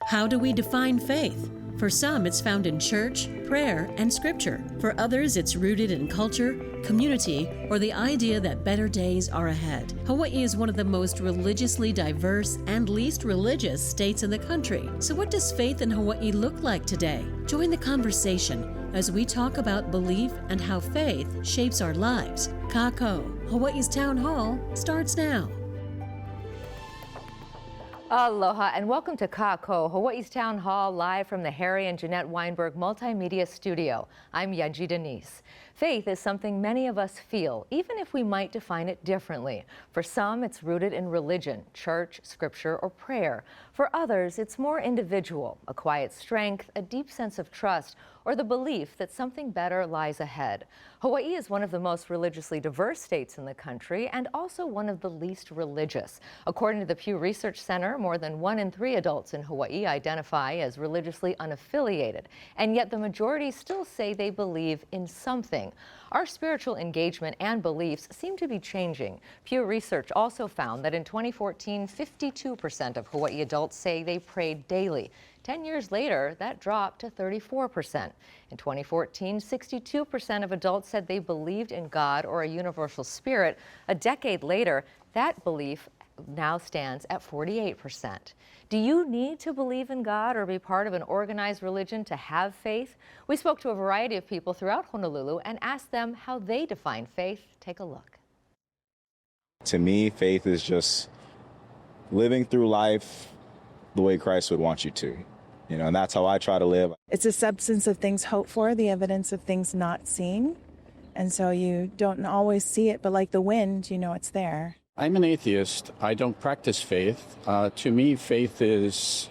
How do we define faith? For some, it's found in church, prayer, and scripture. For others, it's rooted in culture, community, or the idea that better days are ahead. Hawaii is one of the most religiously diverse and least religious states in the country. So what does faith in Hawaii look like today? Join the conversation as we talk about belief and how faith shapes our lives. KΑKOU, Hawaii's Town Hall, starts now. Aloha and welcome to KAKOU, Hawaii's Town Hall, live from the Harry and Jeanette Weinberg Multimedia Studio. I'm Yaji Denise. Faith is something many of us feel, even if we might define it differently. For some, it's rooted in religion, church, scripture, or prayer. For others, it's more individual, a quiet strength, a deep sense of trust, or the belief that something better lies ahead. Hawaii is one of the most religiously diverse states in the country and also one of the least religious. According to the Pew Research Center, more than 1 in 3 adults in Hawaii identify as religiously unaffiliated, and yet the majority still say they believe in something. Our spiritual engagement and beliefs seem to be changing. Pew Research also found that in 2014, 52% of Hawaii adults say they prayed daily. 10 years later, that dropped to 34%. In 2014, 62% of adults said they believed in God or a universal spirit. A decade later, that belief now stands at 48%. Do you need to believe in God or be part of an organized religion to have faith? We spoke to a variety of people throughout Honolulu and asked them how they define faith. Take a look. To me, faith is just living through life the way Christ would want you to. And that's how I try to live. It's a substance of things hoped for, the evidence of things not seen. And so you don't always see it, but like the wind, you know it's there. I'm an atheist. I don't practice faith. To me, faith is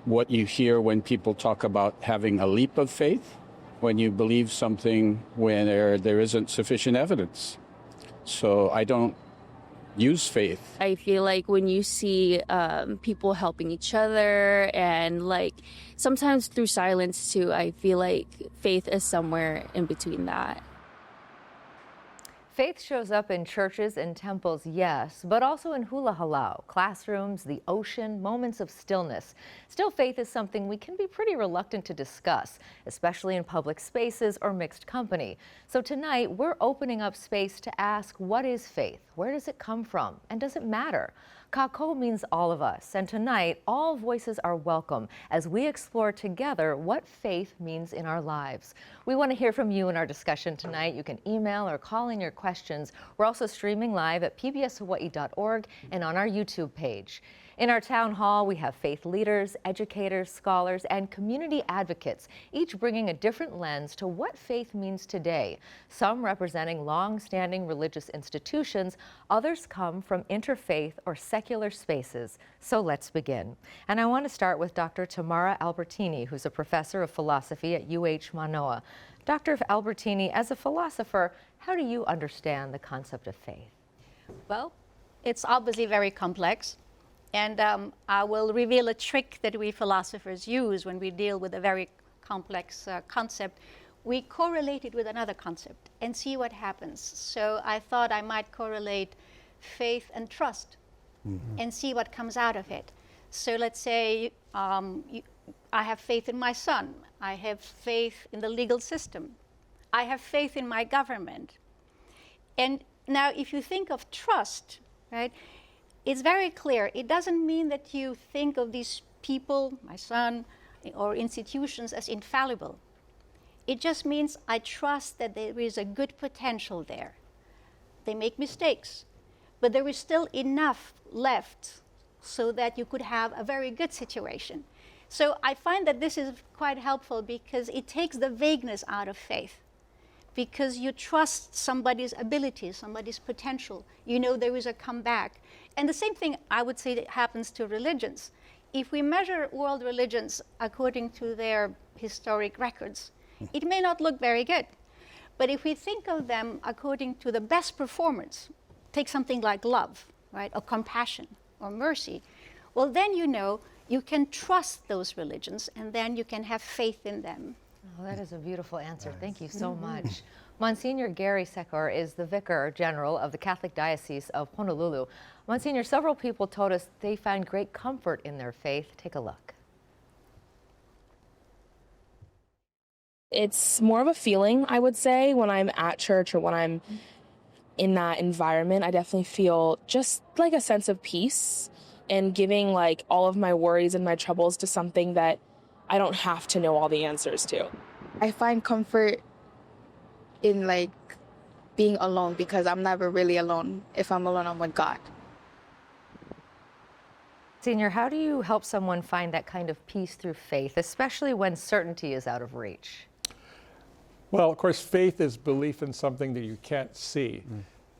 what you hear when people talk about having a leap of faith, when you believe something when there isn't sufficient evidence. So I don't use faith. I feel like when you see people helping each other and sometimes through silence too, I feel like faith is somewhere in between that. Faith shows up in churches and temples, yes, but also in hula halau, classrooms, the ocean, moments of stillness. Still, faith is something we can be pretty reluctant to discuss, especially in public spaces or mixed company. So tonight, we're opening up space to ask, what is faith? Where does it come from? And does it matter? KAKOU means all of us, and tonight, all voices are welcome as we explore together what faith means in our lives. We want to hear from you in our discussion tonight. You can email or call in your questions. We're also streaming live at pbshawaii.org and on our YouTube page. In our town hall, we have faith leaders, educators, scholars, and community advocates, each bringing a different lens to what faith means today. Some representing long-standing religious institutions, others come from interfaith or secular spaces. So let's begin. And I want to start with Dr. Tamari Albertini, who's a professor of philosophy at Mānoa. Dr. Albertini, as a philosopher, how do you understand the concept of faith? Well, it's obviously very complex. And I will reveal a trick that we philosophers use when we deal with a very complex concept. We correlate it with another concept and see what happens. So I thought I might correlate faith and trust and see what comes out of it. So let's say I have faith in my son. I have faith in the legal system. I have faith in my government. And now if you think of trust, right? It's very clear. It doesn't mean that you think of these people, my son, or institutions as infallible. It just means I trust that there is a good potential there. They make mistakes, but there is still enough left so that you could have a very good situation. So I find that this is quite helpful because it takes the vagueness out of faith. Because you trust somebody's abilities, somebody's potential. You know there is a comeback. And the same thing I would say that happens to religions. If we measure world religions according to their historic records, it may not look very good. But if we think of them according to the best performance, take something like love, right, or compassion, or mercy, well then you know you can trust those religions and then you can have faith in them. Oh, that is a beautiful answer. Thank you so much. Monsignor Gary Secor is the Vicar General of the Catholic Diocese of Honolulu. Monsignor, several people told us they find great comfort in their faith. Take a look. It's more of a feeling, I would say, when I'm at church or when I'm in that environment. I definitely feel just like a sense of peace and giving like all of my worries and my troubles to something that I don't have to know all the answers to. I find comfort in like being alone, because I'm never really alone. If I'm alone, I'm with God. Senior, how do you help someone find that kind of peace through faith, especially when certainty is out of reach? Well, of course, faith is belief in something that you can't see.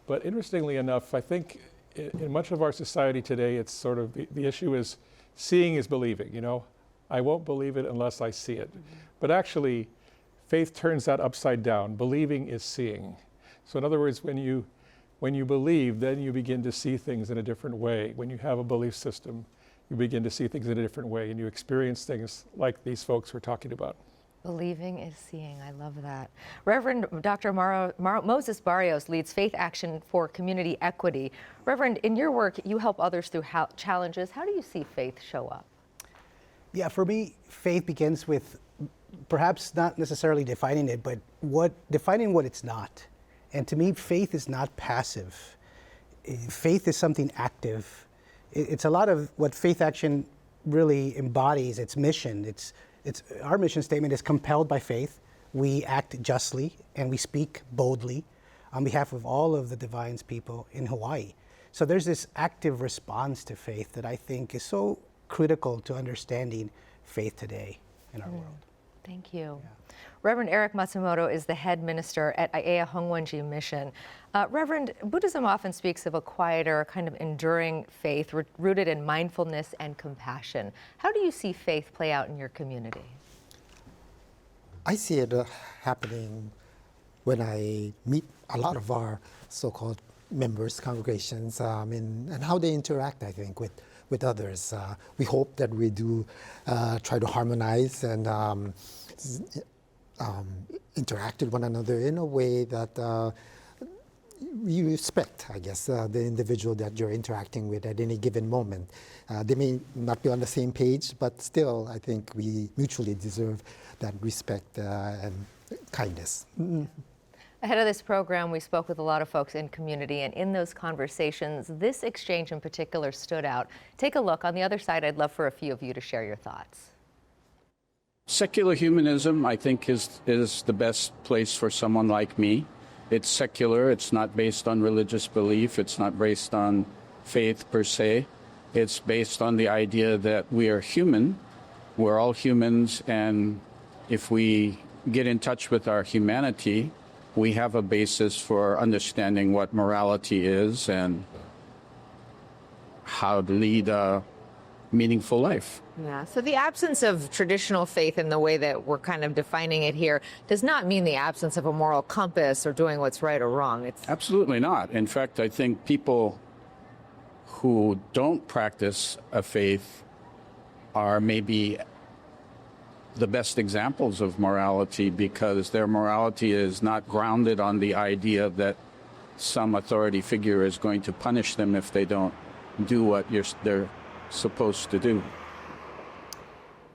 But interestingly enough, I think in much of our society today, it's sort of the issue is seeing is believing, you know. I won't believe it unless I see it. But actually, faith turns that upside down. Believing is seeing. So in other words, when you believe, then you begin to see things in a different way. When you have a belief system, you begin to see things in a different way, and you experience things like these folks were talking about. Believing is seeing. I love that. Reverend Dr. Moses Barrios leads Faith Action for Community Equity. Reverend, in your work, you help others through challenges. How do you see faith show up? Yeah, for me, faith begins with perhaps not necessarily defining it, but defining what it's not. And to me, faith is not passive. Faith is something active. It's a lot of what Faith Action really embodies, its mission. Our mission statement is compelled by faith. We act justly and we speak boldly on behalf of all of the Divine's people in Hawaii. So there's this active response to faith that I think is so critical to understanding faith today in our world. Thank you. Yeah. Reverend Eric Matsumoto is the head minister at ʻAiea Hongwanji Mission. Reverend, Buddhism often speaks of a quieter, kind of enduring faith rooted in mindfulness and compassion. How do you see faith play out in your community? I see it happening when I meet a lot of our so-called members, congregations, and how they interact, I think, with others. We hope that we do try to harmonize and interact with one another in a way that you respect, I guess, the individual that you're interacting with at any given moment. They may not be on the same page, but still, I think we mutually deserve that respect and kindness. Ahead of this program, we spoke with a lot of folks in community, and in those conversations, this exchange in particular stood out. Take a look. On the other side, I'd love for a few of you to share your thoughts. Secular humanism, I think, is the best place for someone like me. It's secular. It's not based on religious belief. It's not based on faith per se. It's based on the idea that we are human. We're all humans, and if we get in touch with our humanity, we have a basis for understanding what morality is and how to lead a meaningful life. Yeah, so the absence of traditional faith in the way that we're kind of defining it here does not mean the absence of a moral compass or doing what's right or wrong. It's absolutely not. In fact, I think people who don't practice a faith are maybe the best examples of morality, because their morality is not grounded on the idea that some authority figure is going to punish them if they don't do what they're supposed to do.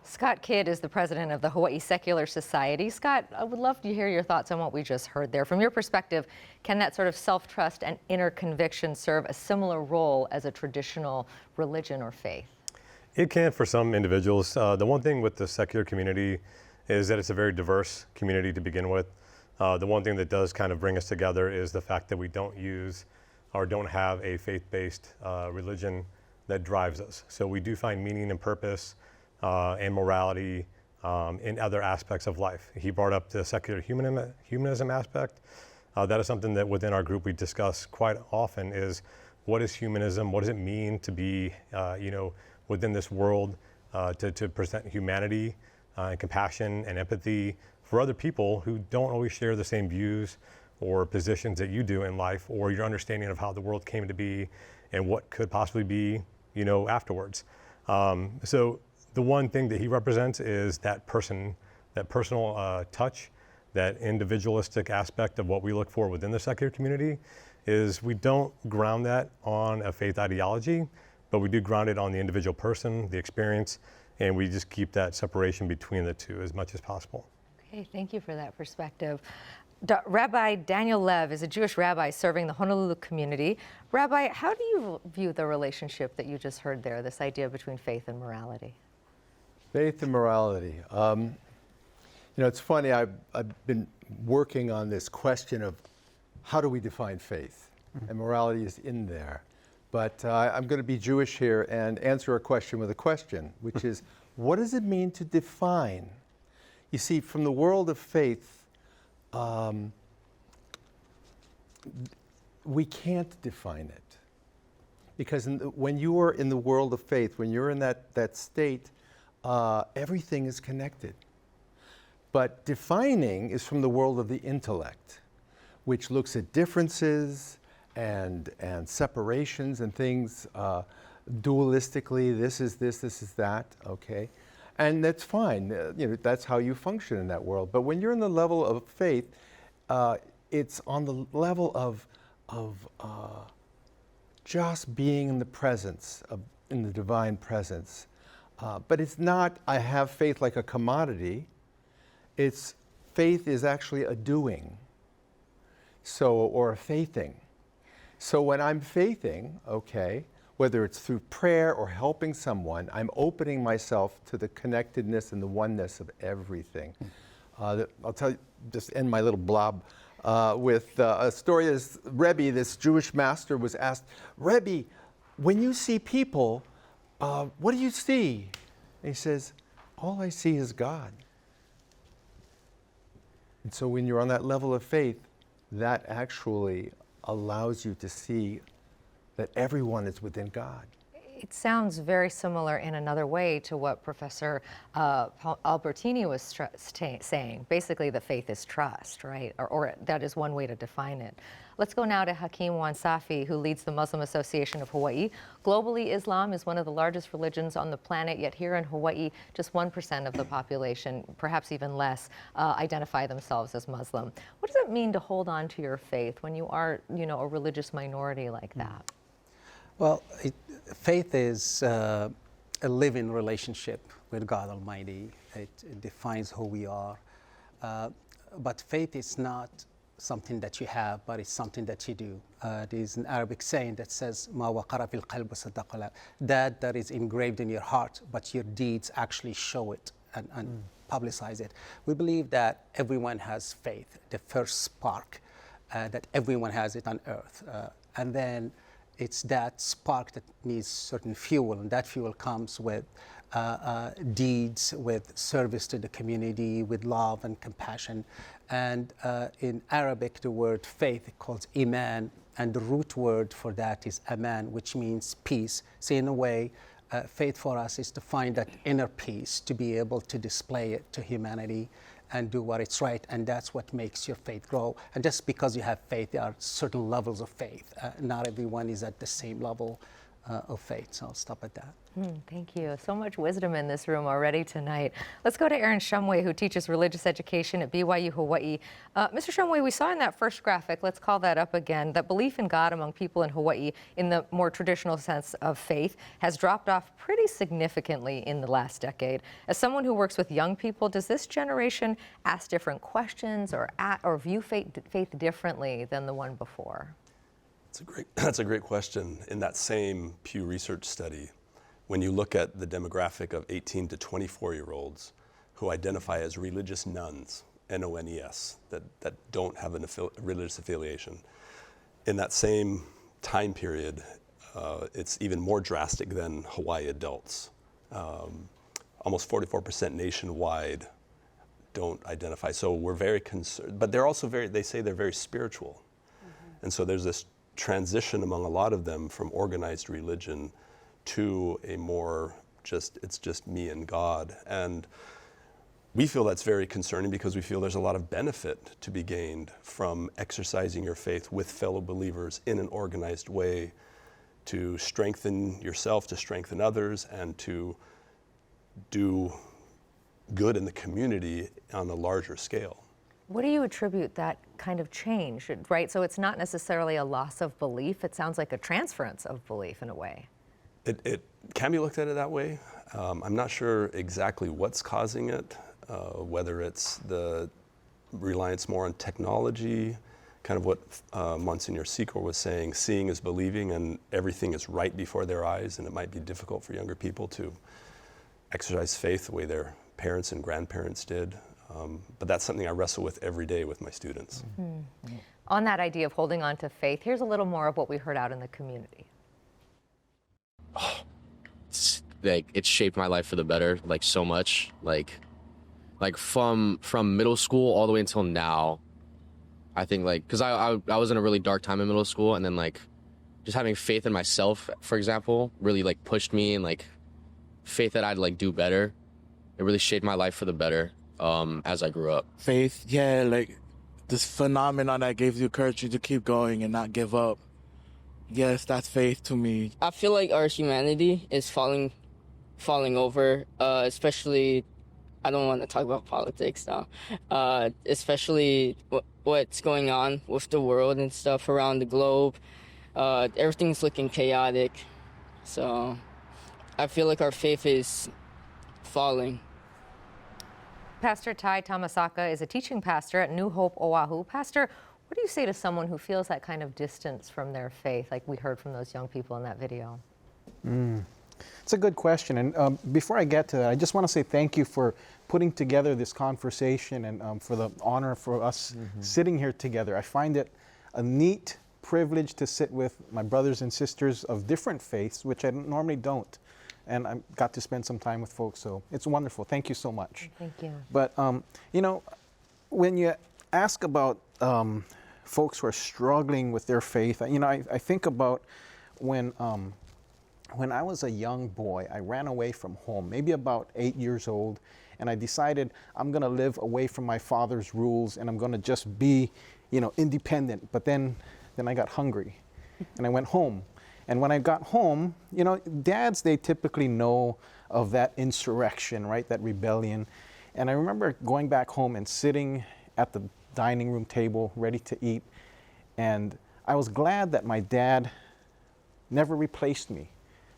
Scott Kidd is the president of the Hawaii Secular Society. Scott, I would love to hear your thoughts on what we just heard there. From your perspective, can that sort of self-trust and inner conviction serve a similar role as a traditional religion or faith? It can for some individuals. The one thing with the secular community is that it's a very diverse community to begin with. The one thing that does kind of bring us together is the fact that we don't use or don't have a faith-based religion that drives us. So we do find meaning and purpose and morality in other aspects of life. He brought up the secular humanism aspect. That is something that within our group we discuss quite often is, what is humanism? What does it mean to be, within this world, to present humanity and compassion and empathy for other people who don't always share the same views or positions that you do in life, or your understanding of how the world came to be and what could possibly be, afterwards. So the one thing that he represents is that personal touch, that individualistic aspect of what we look for within the secular community is we don't ground that on a faith ideology, but we do ground it on the individual person, the experience, and we just keep that separation between the two as much as possible. Okay, thank you for that perspective. Rabbi Daniel Lev is a Jewish rabbi serving the Honolulu community. Rabbi, how do you view the relationship that you just heard there, this idea between faith and morality? Faith and morality. It's funny, I've been working on this question of how do we define faith? And morality is in there. But I'm going to be Jewish here and answer a question with a question, which is, what does it mean to define? You see, from the world of faith, we can't define it. Because when you are in the world of faith, when you're in that state, everything is connected. But defining is from the world of the intellect, which looks at differences and separations and things dualistically. This is this, this is that, okay? And that's fine, that's how you function in that world. But when you're in the level of faith, it's on the level of just being in the presence, in the divine presence. But it's not, I have faith like a commodity. It's, faith is actually a doing, or a faithing. So when I'm faithing, okay, whether it's through prayer or helping someone, I'm opening myself to the connectedness and the oneness of everything. I'll tell you, just end my little blob with a story. This Rabbi, this Jewish master, was asked, Rabbi, when you see people, what do you see? And he says, all I see is God. And so when you're on that level of faith, that actually allows you to see that everyone is within God. It sounds very similar in another way to what Professor Albertini was saying. Basically, the faith is trust, right? Or that is one way to define it. Let's go now to Hakim Ouansafi, who leads the Muslim Association of Hawaii. Globally, Islam is one of the largest religions on the planet, yet here in Hawaii, just 1% of the population, perhaps even less, identify themselves as Muslim. What does it mean to hold on to your faith when you are, a religious minority like that? Well, faith is a living relationship with God Almighty. It defines who we are. But faith is not something that you have, but it's something that you do. There's an Arabic saying that says, "Ma waqara fil qalb sadaqala," that is engraved in your heart, but your deeds actually show it and publicize it. We believe that everyone has faith, the first spark, that everyone has it on earth. And then it's that spark that needs certain fuel, and that fuel comes with deeds, with service to the community, with love and compassion. And in Arabic, the word faith is called iman, and the root word for that is aman, which means peace. So in a way, faith for us is to find that inner peace, to be able to display it to humanity and do what is right, and that's what makes your faith grow. And just because you have faith, there are certain levels of faith. Not everyone is at the same level of faith, so I'll stop at that. Thank you. So much wisdom in this room already tonight. Let's go to Aaron Shumway, who teaches religious education at BYU-Hawaii. Mr. Shumway, we saw in that first graphic, let's call that up again, that belief in God among people in Hawaii, in the more traditional sense of faith, has dropped off pretty significantly in the last decade. As someone who works with young people, does this generation ask different questions or view faith differently than the one before? That's a great question. In that same Pew Research study, when you look at the demographic of 18 to 24-year-olds who identify as religious nones, N-O-N-E-S, that don't have a religious affiliation, in that same time period, it's even more drastic than Hawaii adults. Almost 44% nationwide don't identify. So we're very concerned, but they're also they say they're very spiritual. And so there's this transition among a lot of them from organized religion to a more it's just me and God. And we feel that's very concerning because we feel there's a lot of benefit to be gained from exercising your faith with fellow believers in an organized way to strengthen yourself, to strengthen others, and to do good in the community on a larger scale. What do you attribute that kind of change, right? So it's not necessarily a loss of belief. It sounds like a transference of belief in a way. It can be looked at it that way. I'm not sure exactly what's causing it, whether it's the reliance more on technology, kind of what Monsignor Secor was saying, seeing is believing, and everything is right before their eyes, and it might be difficult for younger people to exercise faith the way their parents and grandparents did. But that's something I wrestle with every day with my students. Mm-hmm. On that idea of holding on to faith, here's a little more of what we heard out in the community. It shaped my life for the better, like so much. Like from middle school all the way until now, I think because I was in a really dark time in middle school, and then just having faith in myself, for example, really pushed me, and faith that I'd do better. It really shaped my life for the better as I grew up. Faith, yeah, this phenomenon that gives you courage to keep going and not give up. Yes, that's faith to me. I feel like our humanity is falling over, especially, I don't want to talk about politics now, especially what's going on with the world and stuff around the globe. Everything's looking chaotic, so I feel like our faith is falling. Pastor Tai Tamasaka is a teaching pastor at New Hope, Oʻahu. Pastor, what do you say to someone who feels that kind of distance from their faith, like we heard from those young people in that video? It's a good question. And before I get to that, I just want to say thank you for putting together this conversation and for the honor for us sitting here together. I find it a neat privilege to sit with my brothers and sisters of different faiths, which I normally don't. And I got to spend some time with folks, so it's wonderful. Thank you so much. Thank you. But, when you ask about folks who are struggling with their faith, I think about when I was a young boy, I ran away from home, maybe about 8 years old, and I decided I'm going to live away from my father's rules, and I'm going to just be, independent. But then I got hungry, and I went home. And when I got home, dads, they typically know of that insurrection, right, that rebellion. And I remember going back home and sitting at the dining room table ready to eat. And I was glad that my dad never replaced me.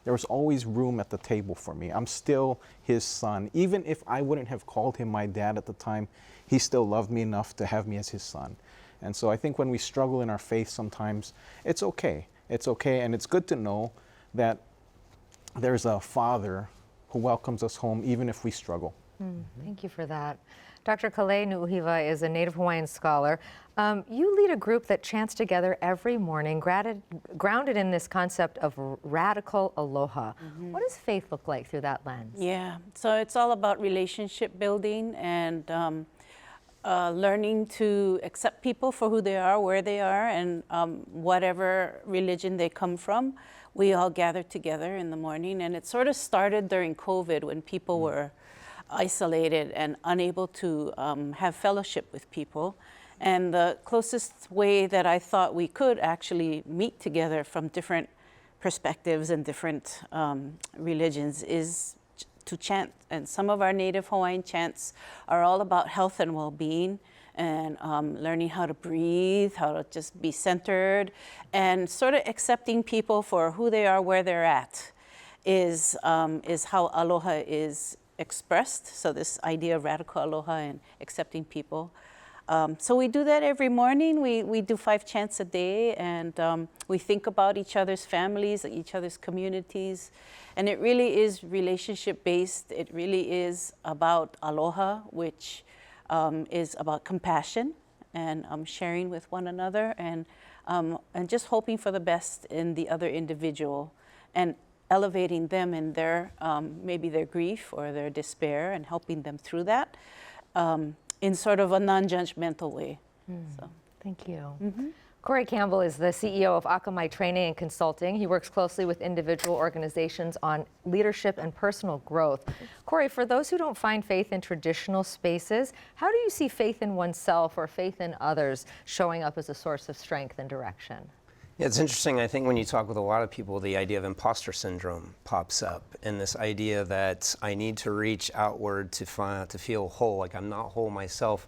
There was always room at the table for me. I'm still his son. Even if I wouldn't have called him my dad at the time, he still loved me enough to have me as his son. And so I think when we struggle in our faith sometimes, it's okay. It's okay, and it's good to know that there's a Father who welcomes us home even if we struggle. Thank you for that. Dr. Kalei Nuʻuhiwa is a Native Hawaiian scholar. You lead a group that chants together every morning, grounded in this concept of radical aloha. What does faith look like through that lens? Yeah, so it's all about relationship building and learning to accept people for who they are, where they are, and whatever religion they come from. We all gather together in the morning, and it sort of started during COVID when people were isolated and unable to have fellowship with people. And the closest way that I thought we could actually meet together from different perspectives and different religions is to chant. And some of our Native Hawaiian chants are all about health and well-being and learning how to breathe, how to just be centered, and sort of accepting people for who they are, where they're at, is how aloha is expressed. So this idea of radical aloha and accepting people. So we do that every morning. We do 5 chants a day, and we think about each other's families, each other's communities. And it really is relationship-based. It really is about aloha, which is about compassion and sharing with one another, and just hoping for the best in the other individual and elevating them in their, maybe their grief or their despair, and helping them through that in sort of a non-judgmental way. So. Thank you. Corey Campbell is the CEO of Akamai Training and Consulting. He works closely with individual organizations on leadership and personal growth. Corey, for those who don't find faith in traditional spaces, how do you see faith in oneself or faith in others showing up as a source of strength and direction? Yeah, it's interesting. I think when you talk with a lot of people, the idea of imposter syndrome pops up, and this idea that I need to reach outward to feel whole, like I'm not whole myself.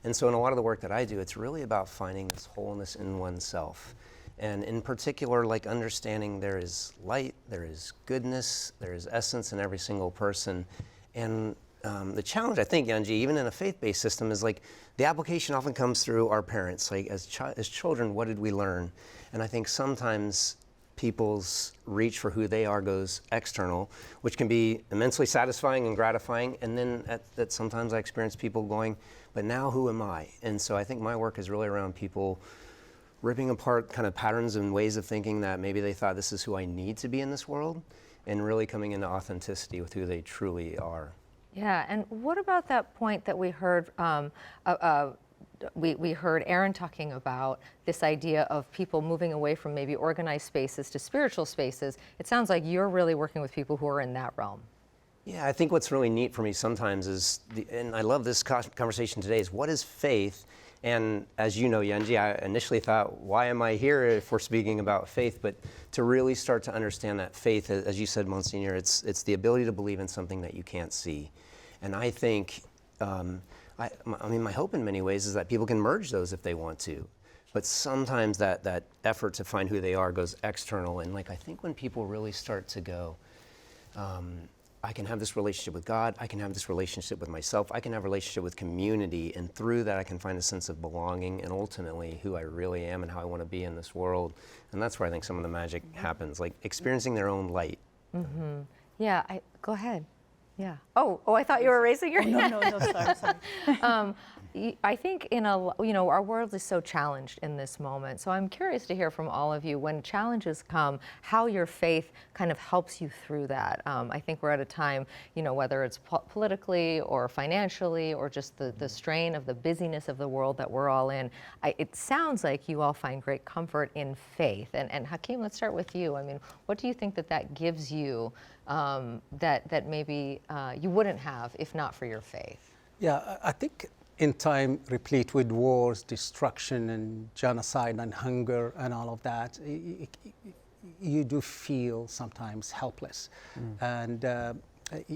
And so in a lot of the work that I do, it's really about finding this wholeness in oneself. And in particular, like understanding there is light, there is goodness, there is essence in every single person. And the challenge, I think, Yanji, even in a faith-based system, is like the application often comes through our parents. Like as children, what did we learn? And I think sometimes people's reach for who they are goes external, which can be immensely satisfying and gratifying. And then that sometimes I experience people going, but now who am I? And so I think my work is really around people ripping apart kind of patterns and ways of thinking that maybe they thought this is who I need to be in this world, and really coming into authenticity with who they truly are. Yeah, and what about that point that we heard we heard Aaron talking about, this idea of people moving away from maybe organized spaces to spiritual spaces? It sounds like you're really working with people who are in that realm. Yeah, I think what's really neat for me sometimes is, and I love this conversation today, is what is faith? And as you know, Yanji, I initially thought, why am I here if we're speaking about faith? But to really start to understand that faith, as you said, Monsignor, it's the ability to believe in something that you can't see. And I think, I mean, my hope in many ways is that people can merge those if they want to. But sometimes that effort to find who they are goes external. And like, I think when people really start to go, I can have this relationship with God, I can have this relationship with myself, I can have a relationship with community, and through that I can find a sense of belonging and ultimately who I really am and how I want to be in this world. And that's where I think some of the magic happens, like experiencing their own light. Mm-hmm. Yeah, go ahead. Yeah. Oh, I thought you were raising your hand. No, sorry. I think our world is so challenged in this moment. So I'm curious to hear from all of you, when challenges come, how your faith kind of helps you through that. I think we're at a time, whether it's politically or financially or just the strain of the busyness of the world that we're all in. It sounds like you all find great comfort in faith. And Hakim, let's start with you. I mean, what do you think that gives you that maybe you wouldn't have if not for your faith? Yeah, I think in time replete with wars, destruction, and genocide, and hunger, and all of that, you do feel sometimes helpless. And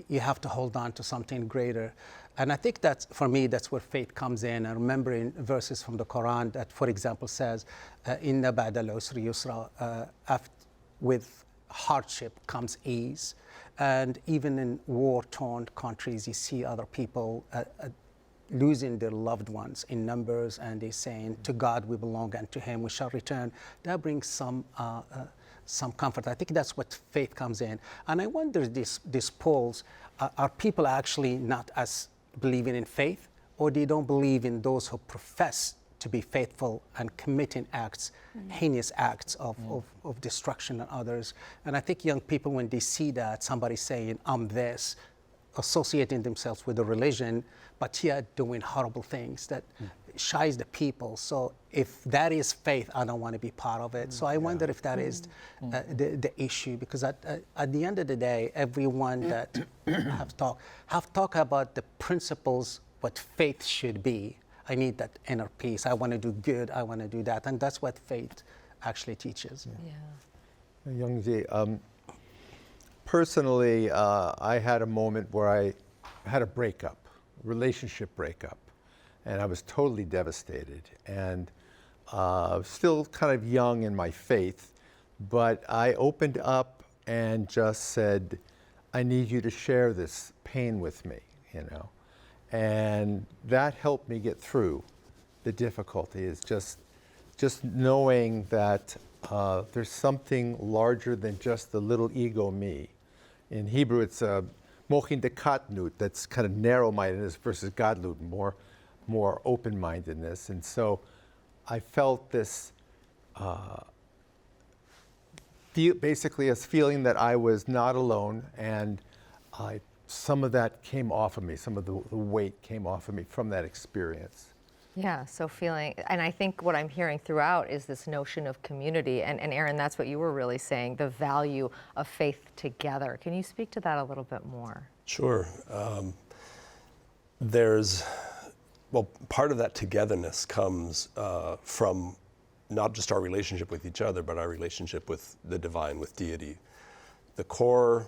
you have to hold on to something greater. And I think that's, for me, that's where faith comes in. And remembering verses from the Quran that, for example, says, Inna ba'da al-usri yusra, with hardship comes ease. And even in war-torn countries, you see other people losing their loved ones in numbers, and they're saying, to God we belong and to him we shall return. That brings some comfort. I think that's what faith comes in. And I wonder, these polls, are people actually not as believing in faith, or they don't believe in those who profess to be faithful and committing acts, heinous acts of destruction on others? And I think young people, when they see that, somebody saying, I'm this, associating themselves with a religion, but yet doing horrible things that shies the people. So if that is faith, I don't want to be part of it. So I wonder if that is the issue, because at the end of the day, everyone that have talked about the principles, what faith should be. I need that inner peace. I want to do good. I want to do that. And that's what faith actually teaches. Yeah. Youngji, personally, I had a moment where I had a relationship breakup, and I was totally devastated, and still kind of young in my faith, but I opened up and just said, I need you to share this pain with me, and that helped me get through the difficulty. Is just knowing that there's something larger than just the little ego me. In Hebrew, it's mochin de katnut, that's kind of narrow-mindedness versus gadlut, more open-mindedness. And so I felt this basically as feeling that I was not alone, and some of that came off of me, some of the weight came off of me from that experience. Yeah, so and I think what I'm hearing throughout is this notion of community. And Aaron, that's what you were really saying, the value of faith together. Can you speak to that a little bit more? Sure. Part of that togetherness comes from not just our relationship with each other, but our relationship with the divine, with deity. The core,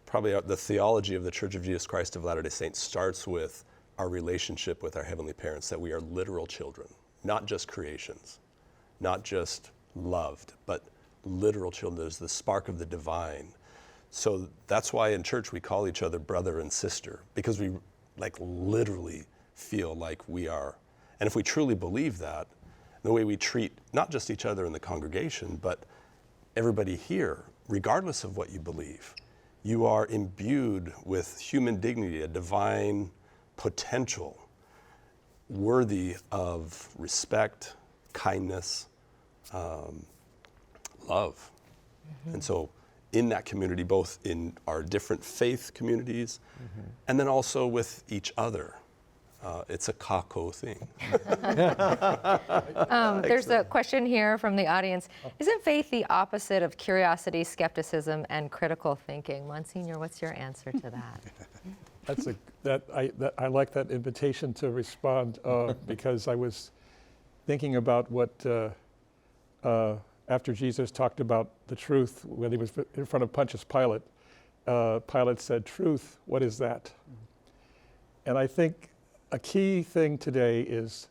probably the theology of the Church of Jesus Christ of Latter-day Saints starts with our relationship with our heavenly parents, that we are literal children, not just creations, not just loved, but literal children. There's the spark of the divine. So that's why in church we call each other brother and sister, because we like literally feel like we are. And if we truly believe that, the way we treat not just each other in the congregation, but everybody here, regardless of what you believe, you are imbued with human dignity, a divine potential worthy of respect, kindness, love. And so in that community, both in our different faith communities and then also with each other, it's a KΑKOU thing. There's a question here from the audience. Isn't faith the opposite of curiosity, skepticism, and critical thinking? Monsignor, what's your answer to that? I like that invitation to respond because I was thinking about what after Jesus talked about the truth when he was in front of Pontius Pilate. Pilate said, "Truth, what is that?" And I think a key thing today is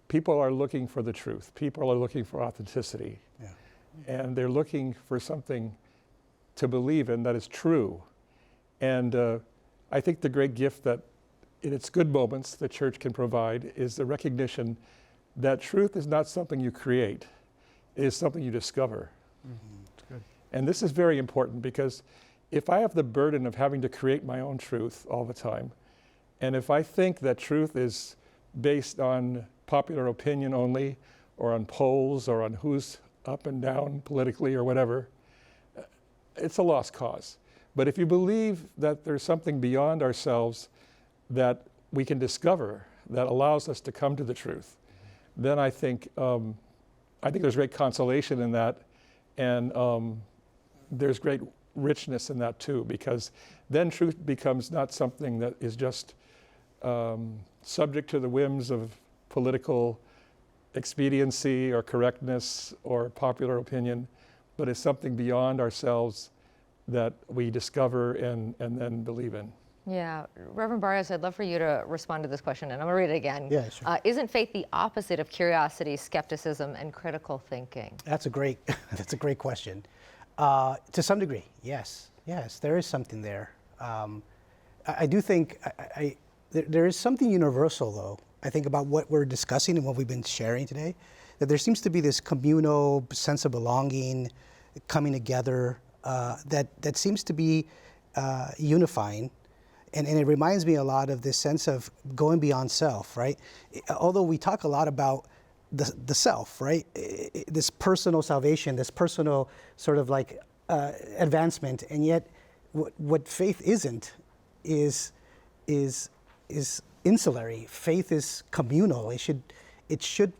people are looking for the truth. People are looking for authenticity. Yeah. And they're looking for something to believe in that is true. And I think the great gift that in its good moments the church can provide is the recognition that truth is not something you create, it is something you discover. That's good. And this is very important because if I have the burden of having to create my own truth all the time, and if I think that truth is based on popular opinion only, or on polls, or on who's up and down politically or whatever, it's a lost cause. But if you believe that there's something beyond ourselves that we can discover that allows us to come to the truth, then I think there's great consolation in that, and there's great richness in that too, because then truth becomes not something that is just subject to the whims of political expediency or correctness or popular opinion, but is something beyond ourselves that we discover and then believe in. Yeah, Reverend Barrios, I'd love for you to respond to this question, and I'm gonna read it again. Yeah, sure. Isn't faith the opposite of curiosity, skepticism, and critical thinking? That's a great question. To some degree, yes, there is something there. I do think there is something universal, though. I think about what we're discussing and what we've been sharing today, that there seems to be this communal sense of belonging, coming together, that seems to be unifying. And it reminds me a lot of this sense of going beyond self, right? Although we talk a lot about the self, right? This personal salvation, this personal sort of like advancement, and yet what faith isn't is insulary. Faith is communal. It should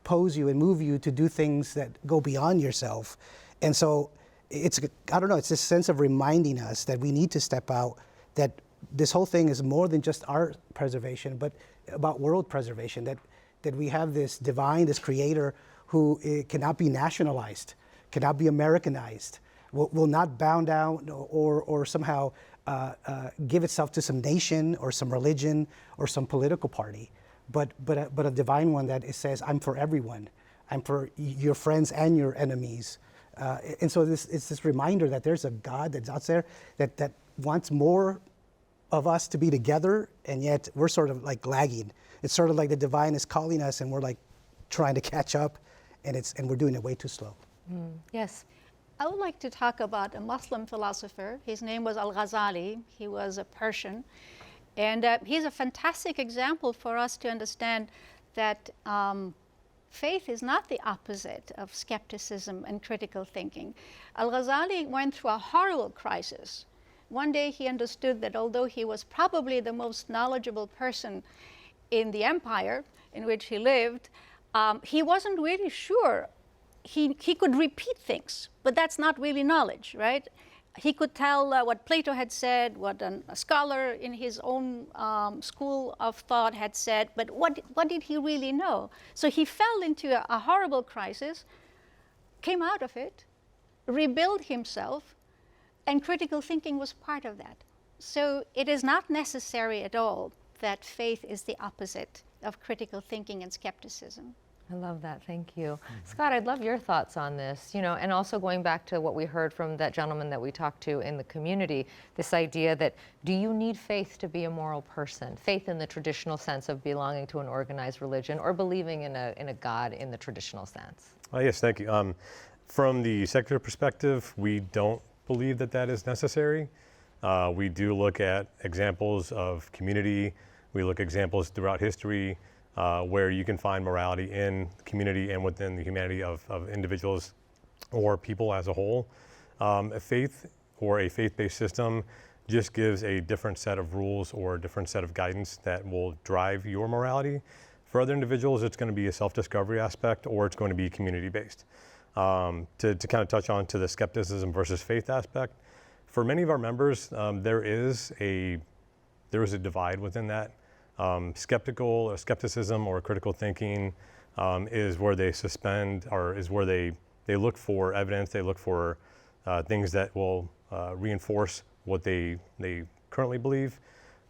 pose you and move you to do things that go beyond yourself. And so it's this sense of reminding us that we need to step out, that this whole thing is more than just our preservation, but about world preservation, that we have this divine, this creator who cannot be nationalized, cannot be Americanized, will not bow down or somehow give itself to some nation or some religion or some political party, but a divine one that says, I'm for everyone. I'm for your friends and your enemies. And so it's this reminder that there's a God that's out there that wants more of us to be together, and yet we're sort of like lagging. It's sort of like the divine is calling us and we're like trying to catch up, and we're doing it way too slow. Yes. I would like to talk about a Muslim philosopher. His name was Al-Ghazali. He was a Persian. And he's a fantastic example for us to understand that faith is not the opposite of skepticism and critical thinking. Al-Ghazali went through a horrible crisis. One day he understood that although he was probably the most knowledgeable person in the empire in which he lived, he wasn't really sure. He could repeat things, but that's not really knowledge, right? He could tell what Plato had said, what a scholar in his own school of thought had said, but what did he really know? So he fell into a horrible crisis, came out of it, rebuilt himself, and critical thinking was part of that. So it is not necessary at all that faith is the opposite of critical thinking and skepticism. I love that. Thank you. Scott, I'd love your thoughts on this, and also going back to what we heard from that gentleman that we talked to in the community, this idea that do you need faith to be a moral person? Faith in the traditional sense of belonging to an organized religion or believing in a God in the traditional sense? Yes, thank you. From the secular perspective, we don't believe that that is necessary. We do look at examples of community. We look at examples throughout history where you can find morality in the community and within the humanity of individuals or people as a whole. A faith or a faith-based system just gives a different set of rules or a different set of guidance that will drive your morality. For other individuals, it's going to be a self-discovery aspect or it's going to be community-based. To kind of touch on to the skepticism versus faith aspect, for many of our members, there is a divide within that. Skepticism or critical thinking is where they suspend or is where they look for evidence, they look for things that will reinforce what they currently believe,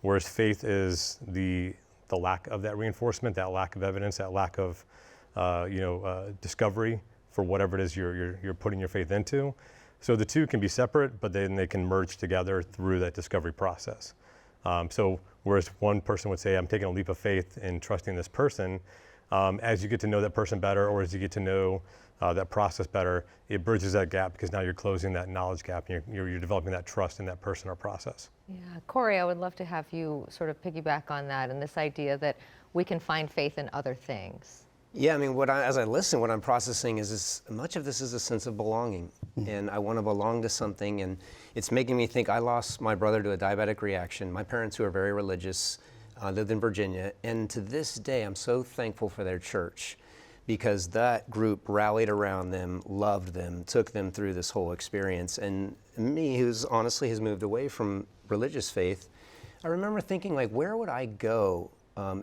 whereas faith is the lack of that reinforcement, that lack of evidence, that lack of discovery for whatever it is you're putting your faith into. So the two can be separate, but then they can merge together through that discovery process. So whereas one person would say, I'm taking a leap of faith in trusting this person, as you get to know that person better or as you get to know that process better, it bridges that gap because now you're closing that knowledge gap and you're developing that trust in that person or process. Yeah, Corey, I would love to have you sort of piggyback on that and this idea that we can find faith in other things. Yeah, I mean, as I listen, what I'm processing is much of this is a sense of belonging, and I want to belong to something, and it's making me think I lost my brother to a diabetic reaction. My parents, who are very religious, lived in Virginia, and to this day, I'm so thankful for their church because that group rallied around them, loved them, took them through this whole experience. And me, who's honestly has moved away from religious faith, I remember thinking, like, where would I go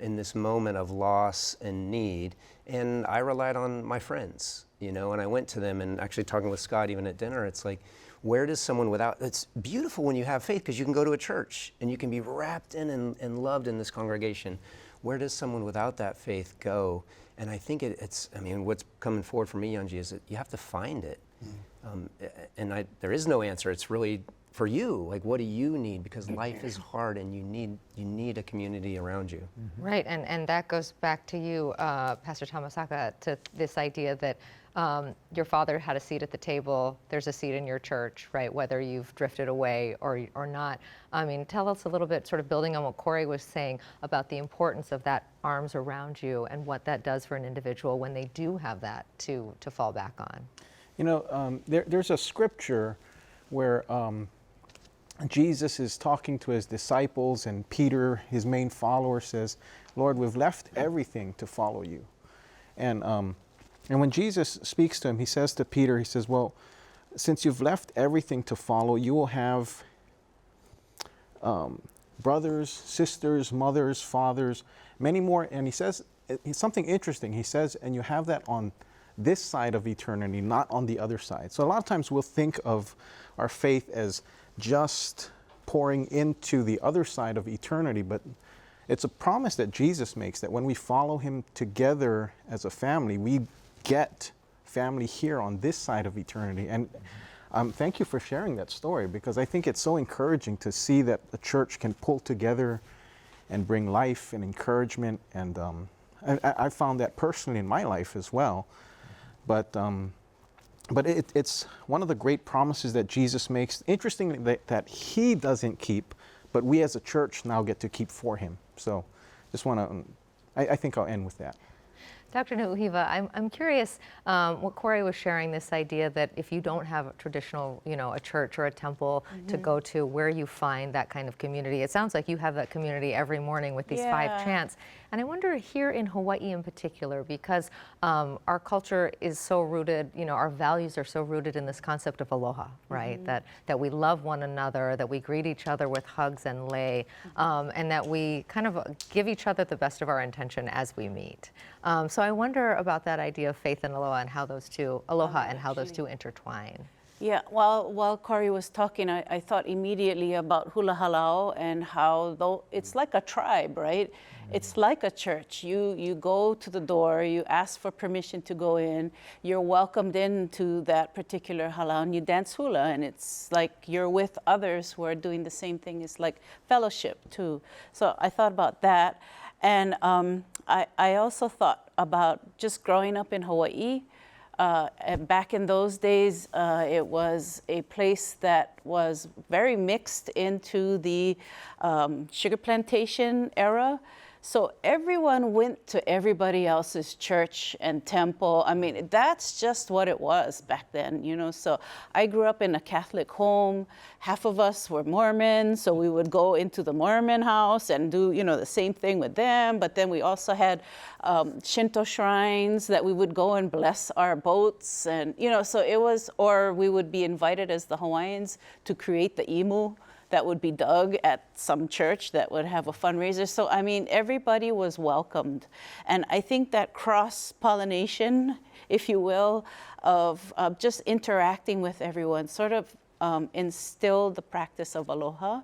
in this moment of loss and need? And I relied on my friends, and I went to them, and actually talking with Scott even at dinner, it's like, where does someone without, it's beautiful when you have faith because you can go to a church and you can be wrapped in and loved in this congregation. Where does someone without that faith go? And I think it's what's coming forward for me, Yunji, is that you have to find it. There is no answer. It's really for you, like, what do you need? Because life is hard and you need a community around you. Right, and that goes back to you, Pastor Tamasaka, to this idea that your father had a seat at the table, there's a seat in your church, right, whether you've drifted away or not. I mean, tell us a little bit, sort of building on what Corey was saying about the importance of that arms around you and what that does for an individual when they do have that to fall back on. There's a scripture where Jesus is talking to his disciples, and Peter, his main follower, says, Lord, we've left everything to follow you. And when Jesus speaks to him, he says to Peter, he says, well, since you've left everything to follow, you will have brothers, sisters, mothers, fathers, many more. And he says something interesting. He says, and you have that on this side of eternity, not on the other side. So a lot of times we'll think of our faith as just pouring into the other side of eternity, but it's a promise that Jesus makes that when we follow him together as a family, we get family here on this side of eternity. And thank you for sharing that story, because I think it's so encouraging to see that the church can pull together and bring life and encouragement. And I found that personally in my life as well. But it's one of the great promises that Jesus makes. Interestingly, that he doesn't keep, but we as a church now get to keep for him. So just want to, I think I'll end with that. Dr. Nuʻuhiwa, I'm curious what Corey was sharing, this idea that if you don't have a traditional, a church or a temple to go to, where you find that kind of community. It sounds like you have that community every morning with these 5 chants. And I wonder here in Hawaii in particular, because our culture is so rooted, our values are so rooted in this concept of aloha, right? That we love one another, that we greet each other with hugs and lei, and that we kind of give each other the best of our intention as we meet. So I wonder about that idea of faith and aloha and how those two intertwine. Yeah, while Corey was talking, I thought immediately about hula halau and how though it's like a tribe, right? It's like a church. You go to the door, you ask for permission to go in, you're welcomed into that particular halau, and you dance hula, and it's like you're with others who are doing the same thing. It's like fellowship too. So I thought about that, and I also thought about just growing up in Hawaii. Back in those days, it was a place that was very mixed into the sugar plantation era. So everyone went to everybody else's church and temple. I mean, that's just what it was back then, you know. So I grew up in a Catholic home. Half of us were Mormons, so we would go into the Mormon house and do, you know, the same thing with them. But then we also had Shinto shrines that we would go and bless our boats. And, you know, so it was, or we would be invited as the Hawaiians to create the imu that would be dug at some church that would have a fundraiser. So, I mean, everybody was welcomed. And I think that cross-pollination, if you will, of just interacting with everyone sort of instilled the practice of aloha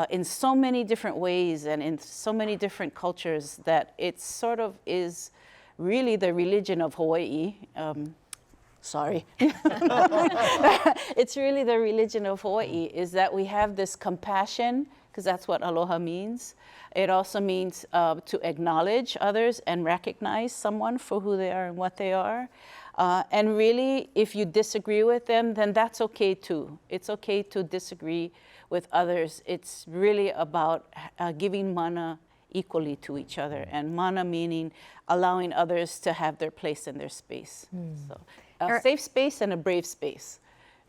in so many different ways and in so many different cultures that it sort of is really the religion of Hawaii. Sorry. It's really the religion of Hawaii, is that we have this compassion, because that's what aloha means. It also means to acknowledge others and recognize someone for who they are and what they are. And really, if you disagree with them, then that's okay too. It's okay to disagree with others. It's really about giving mana equally to each other, and mana meaning allowing others to have their place in their space. So. A safe space and a brave space.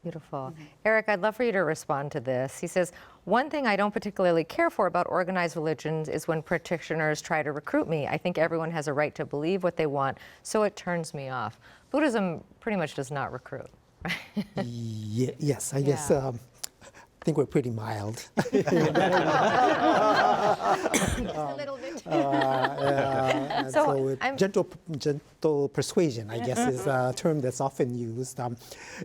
Beautiful. Eric, I'd love for you to respond to this. He says, one thing I don't particularly care for about organized religions is when practitioners try to recruit me. I think everyone has a right to believe what they want, so it turns me off. Buddhism pretty much does not recruit, right? Yes, I guess. I think we're pretty mild. Just a little bit. So gentle persuasion, I guess, is a term that's often used.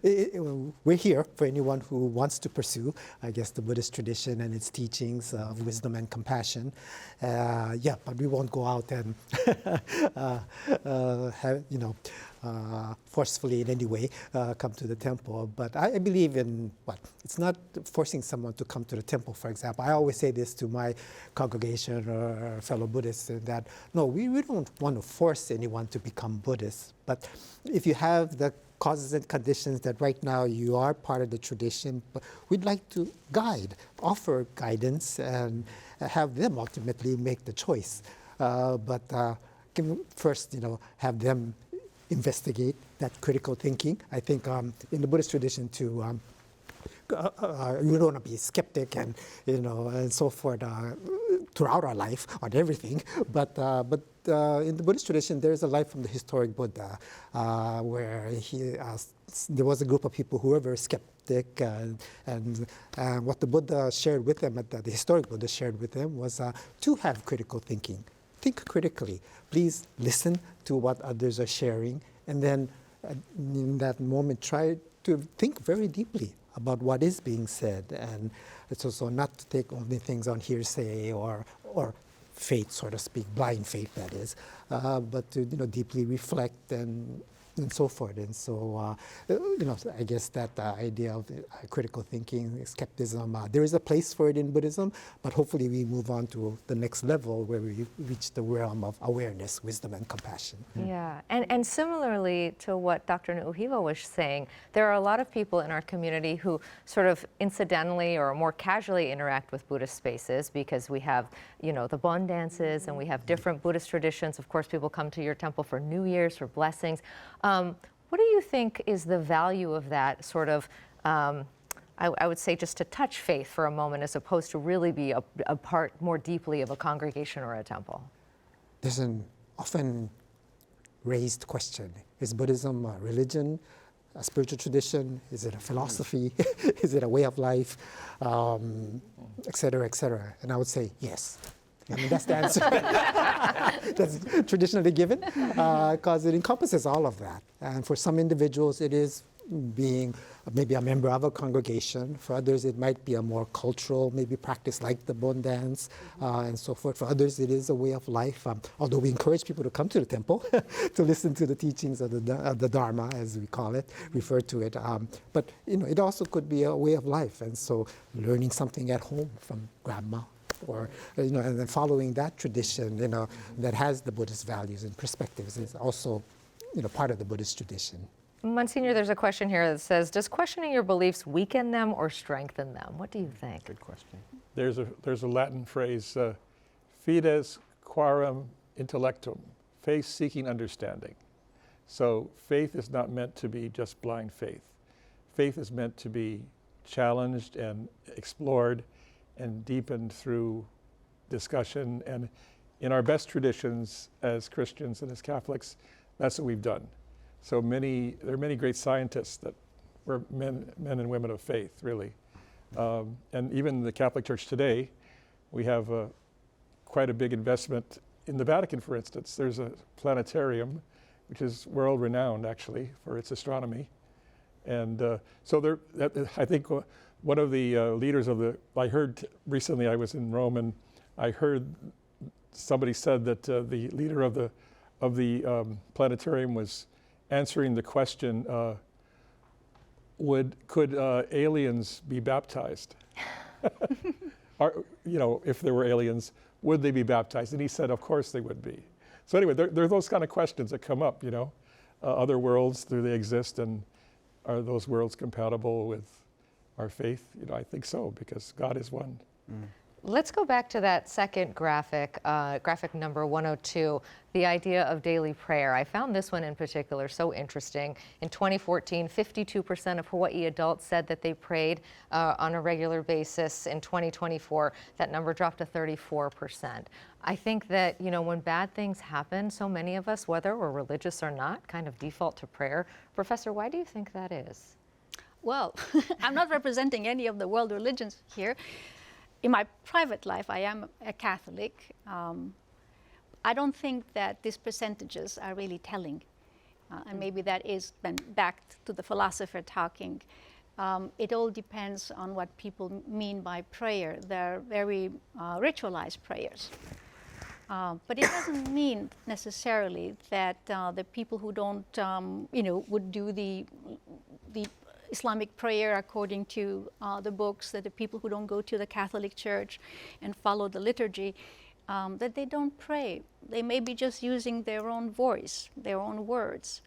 We're here for anyone who wants to pursue, I guess, the Buddhist tradition and its teachings of wisdom and compassion. But we won't go out and have, forcefully in any way come to the temple. But I believe in it's not forcing someone to come to the temple, for example. I always say this to my congregation or fellow Buddhists, that no, we don't want to force anyone to become Buddhist. But if you have the causes and conditions that right now you are part of the tradition, but we'd like to offer guidance and have them ultimately make the choice. But first, have them investigate that critical thinking. I think in the Buddhist tradition too, you don't want to be a skeptic and and so forth throughout our life on everything. But in the Buddhist tradition, there is a life from the historic Buddha, where there was a group of people who were very skeptic, and what the Buddha shared with them, the historic Buddha shared with them, was to have critical thinking. Think critically. Please listen to what others are sharing, and then in that moment, try to think very deeply about what is being said, and it's also not to take only things on hearsay or faith, so to speak, blind faith, that is, but to deeply reflect and so forth. And so, I guess that idea of critical thinking, skepticism, there is a place for it in Buddhism, but hopefully we move on to the next level where we reach the realm of awareness, wisdom, and compassion. Yeah, and similarly to what Dr. Nuʻuhiwa was saying, there are a lot of people in our community who sort of incidentally or more casually interact with Buddhist spaces because we have, the bon dances and we have different Buddhist traditions. Of course, people come to your temple for New Year's, for blessings. What do you think is the value of that sort of, I would say, just to touch faith for a moment as opposed to really be a part more deeply of a congregation or a temple? There's an often raised question. Is Buddhism a religion, a spiritual tradition? Is it a philosophy? Is it a way of life? Et cetera, et cetera. And I would say yes. I mean, that's the answer that's traditionally given, because it encompasses all of that. And for some individuals, it is being maybe a member of a congregation. For others, it might be a more cultural, maybe practice like the Bon dance and so forth. For others, it is a way of life. Although we encourage people to come to the temple to listen to the teachings of the Dharma, as we call it, refer to it. But it also could be a way of life. And so learning something at home from grandma, or and then following that tradition, that has the Buddhist values and perspectives is also, part of the Buddhist tradition. Monsignor, there's a question here that says, does questioning your beliefs weaken them or strengthen them? What do you think? Good question. There's a Latin phrase, fides quarum intellectum, faith seeking understanding. So faith is not meant to be just blind faith. Faith is meant to be challenged and explored and deepened through discussion. And in our best traditions as Christians and as Catholics, that's what we've done. So there are many great scientists that were men and women of faith, really. And even the Catholic Church today, we have quite a big investment in the Vatican, for instance. There's a planetarium, which is world-renowned, actually, for its astronomy. And so I think one of the leaders I heard recently, I was in Rome, and I heard somebody said that the leader of the planetarium was answering the question, could aliens be baptized? If there were aliens, would they be baptized? And he said, of course they would be. So anyway, there are those kind of questions that come up, other worlds, do they exist, and are those worlds compatible with our faith? I think so, because God is one. Let's go back to that second graphic, graphic number 102, the idea of daily prayer. I found this one in particular so interesting. In 2014, 52% of Hawaii adults said that they prayed on a regular basis. In 2024, that number dropped to 34%. I think that, when bad things happen, so many of us, whether we're religious or not, kind of default to prayer. Professor, why do you think that is? Well, I'm not representing any of the world religions here. In my private life, I am a Catholic. I don't think that these percentages are really telling. And maybe that is then back to the philosopher talking. It all depends on what people mean by prayer. They're very ritualized prayers. But it doesn't mean necessarily that the people who don't, would do the Islamic prayer according to the books, that the people who don't go to the Catholic Church and follow the liturgy, that they don't pray. They may be just using their own voice, their own words.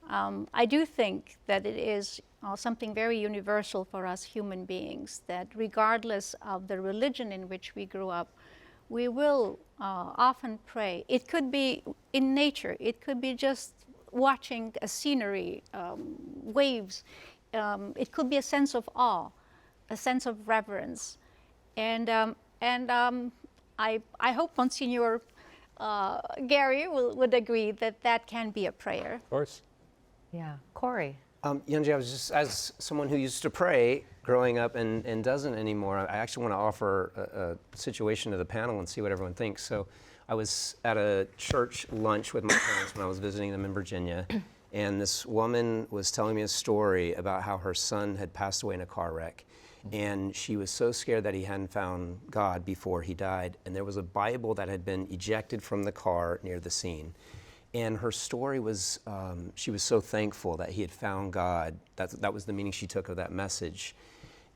I do think that it is something very universal for us human beings, that regardless of the religion in which we grew up, we will often pray. It could be in nature. It could be just watching a scenery, waves. It could be a sense of awe, a sense of reverence. And I hope Monsignor Gary would agree that can be a prayer. Of course. Yeah. Corey. Yunji, I was just, as someone who used to pray growing up and doesn't anymore, I actually want to offer a situation to the panel and see what everyone thinks. So I was at a church lunch with my parents when I was visiting them in Virginia. And this woman was telling me a story about how her son had passed away in a car wreck. And she was so scared that he hadn't found God before he died. And there was a Bible that had been ejected from the car near the scene. And her story was, she was so thankful that he had found God. That was the meaning she took of that message.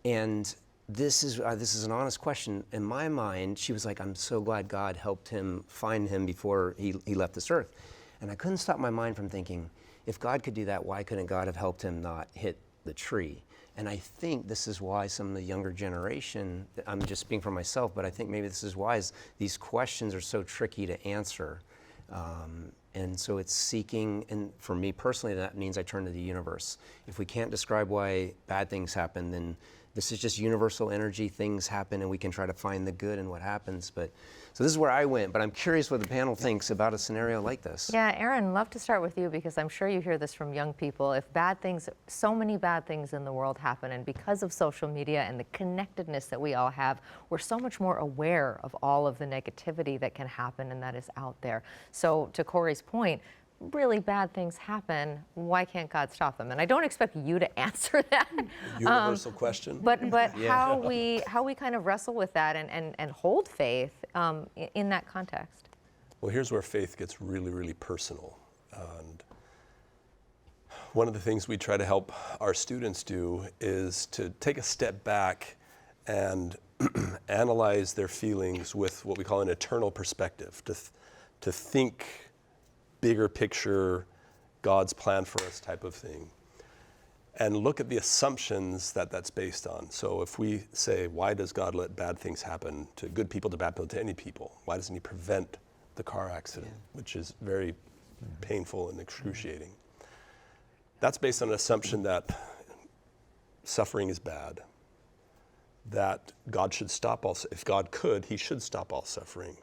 And this is an honest question. In my mind, she was like, I'm so glad God helped him find him before he left this earth. And I couldn't stop my mind from thinking, if God could do that, why couldn't God have helped him not hit the tree? And I think this is why some of the younger generation, I'm just speaking for myself, but I think maybe this is why these questions are so tricky to answer. And so it's seeking, and for me personally, that means I turn to the universe. If we can't describe why bad things happen, then this is just universal energy. Things happen and we can try to find the good in what happens. So this is where I went, but I'm curious what the panel thinks about a scenario like this. Yeah, Aaron, love to start with you, because I'm sure you hear this from young people. If so many bad things in the world happen, and because of social media and the connectedness that we all have, we're so much more aware of all of the negativity that can happen and that is out there. So to Corey's point, really bad things happen, why can't God stop them? And I don't expect you to answer that. Universal question. But how we kind of wrestle with that and hold faith in that context. Well, here's where faith gets really, really personal. And one of the things we try to help our students do is to take a step back and analyze their feelings with what we call an eternal perspective, to think bigger picture, God's plan for us type of thing, and look at the assumptions that that's based on. So if we say, why does God let bad things happen to good people, to bad people, to any people? Why doesn't he prevent the car accident, which is very painful and excruciating? That's based on an assumption that suffering is bad, that God should stop all, if God could, he should stop all suffering.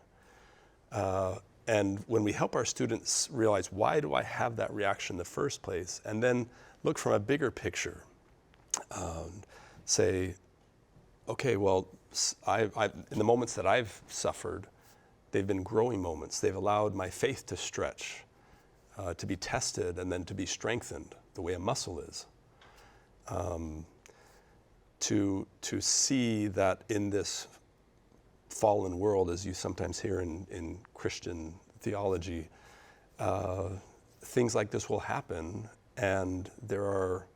And when we help our students realize, why do I have that reaction in the first place? And then look from a bigger picture, say, okay, well, in the moments that I've suffered, they've been growing moments. They've allowed my faith to stretch, to be tested, and then to be strengthened the way a muscle is. To see that in this fallen world, as you sometimes hear in Christian theology, things like this will happen, and there are,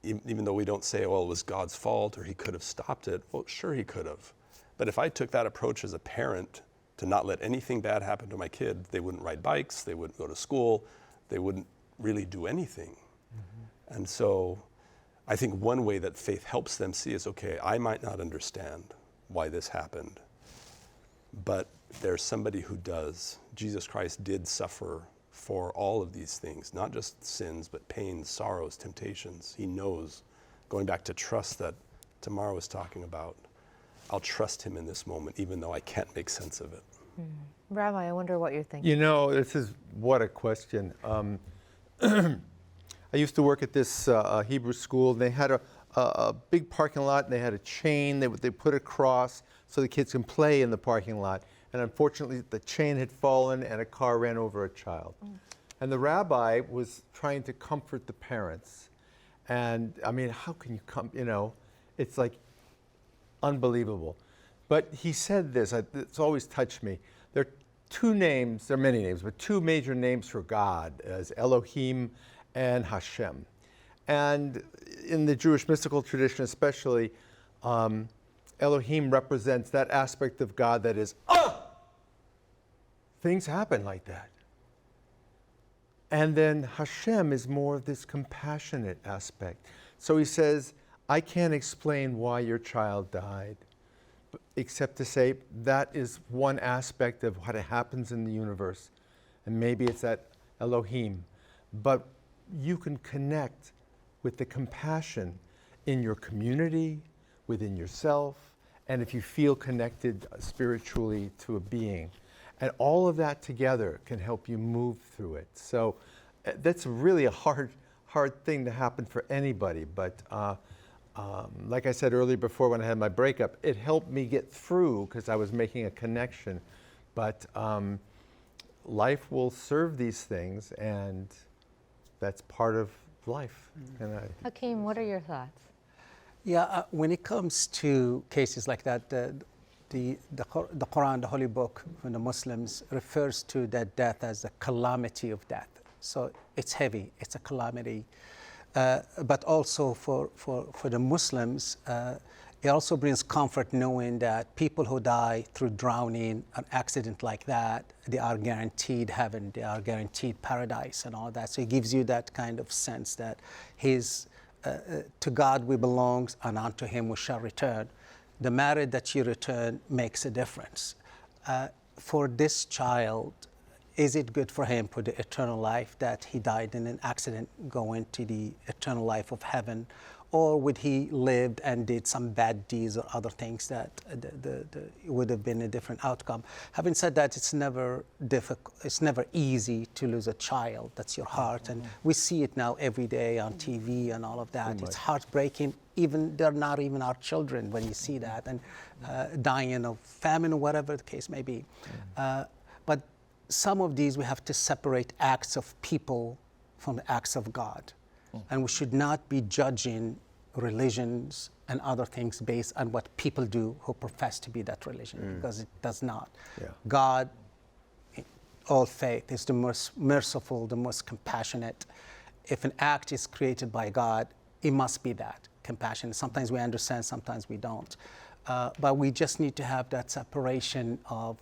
even though we don't say, well, it was God's fault or he could have stopped it, well, sure he could have. But if I took that approach as a parent to not let anything bad happen to my kid, they wouldn't ride bikes, they wouldn't go to school, they wouldn't really do anything. Mm-hmm. And so I think one way that faith helps them see is, okay, I might not understand why this happened, but there's somebody who does. Jesus Christ did suffer for all of these things, not just sins, but pains, sorrows, temptations. He knows, going back to trust that Tamara was talking about, I'll trust him in this moment, even though I can't make sense of it. Rabbi, I wonder what you're thinking. You know, what a question. I used to work at this Hebrew school, and they had a big parking lot, and they had a chain they put across so the kids can play in the parking lot. And unfortunately, the chain had fallen, and a car ran over a child. And the rabbi was trying to comfort the parents. And I mean, how can you come, it's like unbelievable. But he said this, it's always touched me. There are two names, there are many names, but two major names for God, as Elohim and Hashem. And in the Jewish mystical tradition especially, Elohim represents that aspect of God that is, things happen like that. And then Hashem is more of this compassionate aspect. So he says, I can't explain why your child died, except to say that is one aspect of what happens in the universe. And maybe it's that Elohim. But you can connect with the compassion in your community, within yourself, and if you feel connected spiritually to a being. And all of that together can help you move through it. So that's really a hard thing to happen for anybody. But like I said earlier before when I had my breakup, it helped me get through because I was making a connection. But life will serve these things, and that's part of life. Hakim, what are your thoughts? Yeah, when it comes to cases like that, the Quran, the Holy Book, from the Muslims, refers to that death as the calamity of death. So it's heavy, it's a calamity. But also for the Muslims, it also brings comfort knowing that people who die through drowning, an accident like that, they are guaranteed heaven, they are guaranteed paradise and all that. So it gives you that kind of sense that to God we belong and unto him we shall return. The matter that you return makes a difference. For this child, is it good for him for the eternal life that he died in an accident, go into the eternal life of heaven? Or would he lived and did some bad deeds or other things that would have been a different outcome? Having said that, it's never difficult. It's never easy to lose a child. That's your heart, and we see it now every day on TV and all of that. It's heartbreaking. Even they're not even our children when you see that, and dying of famine or whatever the case may be. But some of these we have to separate acts of people from the acts of God. And we should not be judging religions and other things based on what people do who profess to be that religion, because it does not. Yeah. God, in all faith, is the most merciful, the most compassionate. If an act is created by God, it must be that, compassion. Sometimes we understand, sometimes we don't. But we just need to have that separation of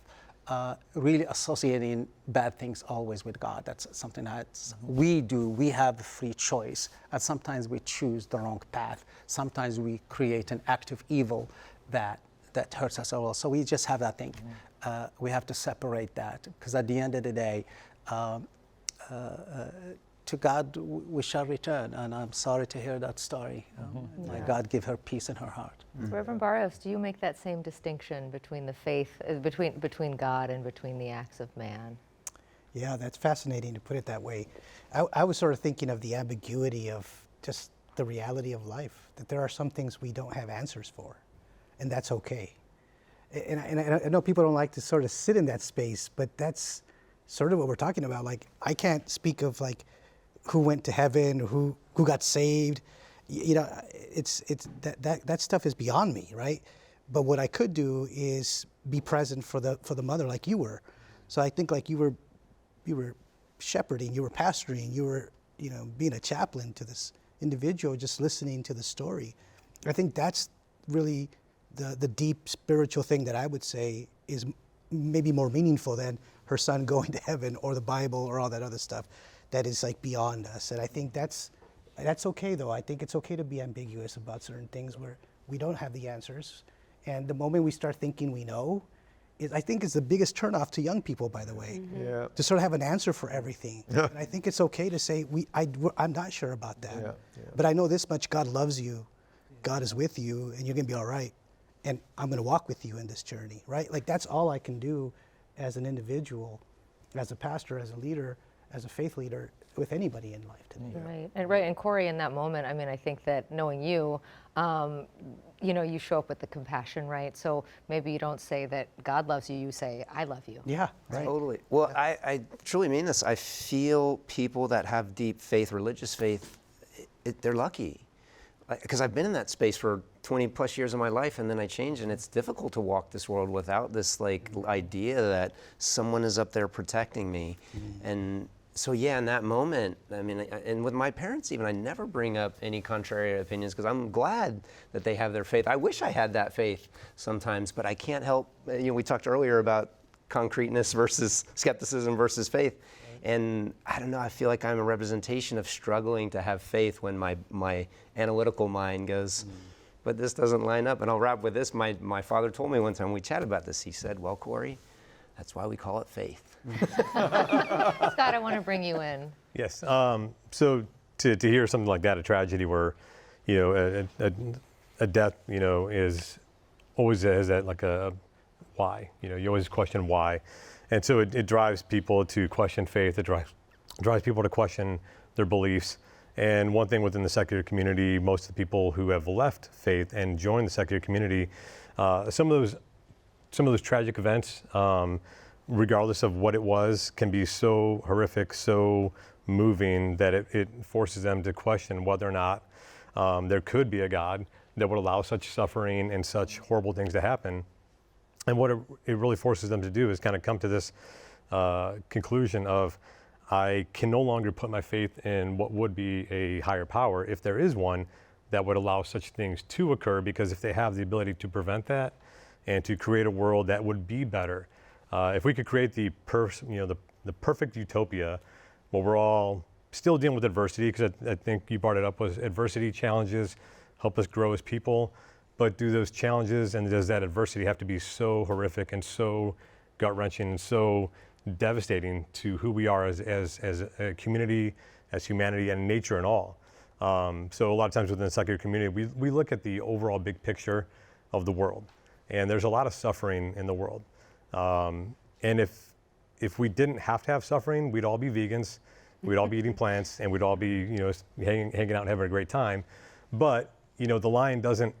really associating bad things always with God. That's something that we do. We have the free choice, and sometimes we choose the wrong path. Sometimes we create an act of evil that hurts us all. So we just have that thing. We have to separate that, because at the end of the day, to God we shall return, and I'm sorry to hear that story. May God give her peace in her heart. Reverend Barrios, do you make that same distinction between the faith, between God and between the acts of man? Yeah, that's fascinating to put it that way. I was sort of thinking of the ambiguity of just the reality of life, that there are some things we don't have answers for, and that's okay. And I know people don't like to sort of sit in that space, but that's sort of what we're talking about. Like, I can't speak of like who went to heaven, who got saved. You know, it's that stuff is beyond me, right? But what I could do is be present for the mother, like you were. So I think like you were shepherding, you were pastoring, you were, you know, being a chaplain to this individual, just listening to the story. I think that's really the deep spiritual thing that I would say is maybe more meaningful than her son going to heaven or the Bible or all that other stuff that is like beyond us. And I think that's okay, though. I think it's okay to be ambiguous about certain things where we don't have the answers. And the moment we start thinking we know, I think is the biggest turnoff to young people, by the way, to sort of have an answer for everything. And I think it's okay to say, I'm not sure about that, but I know this much: God loves you, God is with you, and you're gonna be all right. And I'm gonna walk with you in this journey, right? Like, that's all I can do as an individual, as a pastor, as a leader, as a faith leader, with anybody in life today. Right. And Corey, in that moment, I mean, I think that knowing you, you know, you show up with the compassion, right? So maybe you don't say that God loves you, you say, I love you. Yeah, right. Totally. Well, I truly mean this. I feel people that have deep faith, religious faith, they're lucky. Because I've been in that space for 20 plus years of my life, and then I changed, and it's difficult to walk this world without this like idea that someone is up there protecting me. And so yeah, in that moment, I mean, and with my parents even, I never bring up any contrary opinions, because I'm glad that they have their faith. I wish I had that faith sometimes, but I can't help, you know, we talked earlier about concreteness versus skepticism versus faith. And I don't know, I feel like I'm a representation of struggling to have faith when my analytical mind goes, but this doesn't line up. And I'll wrap with this. My father told me one time, we chatted about this, he said, well, Corey, that's why we call it faith. Scott, I want to bring you in. Yes. So to hear something like that, a tragedy where, you know, a death, you know, is always has that like a why. You know, you always question why. And so it drives people to question faith. It drives people to question their beliefs. And one thing within the secular community, most of the people who have left faith and joined the secular community, some of those tragic events, regardless of what it was, can be so horrific, so moving that it forces them to question whether or not there could be a God that would allow such suffering and such horrible things to happen. And what it really forces them to do is kind of come to this conclusion of, I can no longer put my faith in what would be a higher power, if there is one, that would allow such things to occur, because if they have the ability to prevent that and to create a world that would be better, if we could create the perfect utopia where we're all still dealing with adversity, because I think you brought it up, was adversity, challenges help us grow as people. But do those challenges and does that adversity have to be so horrific and so gut-wrenching and so devastating to who we are as a community, as humanity, and nature and all? So a lot of times within the secular community, we look at the overall big picture of the world, and there's a lot of suffering in the world. And if we didn't have to have suffering, we'd all be vegans, we'd all be eating plants, and we'd all be, you know, hanging out and having a great time. But you know, the lion doesn't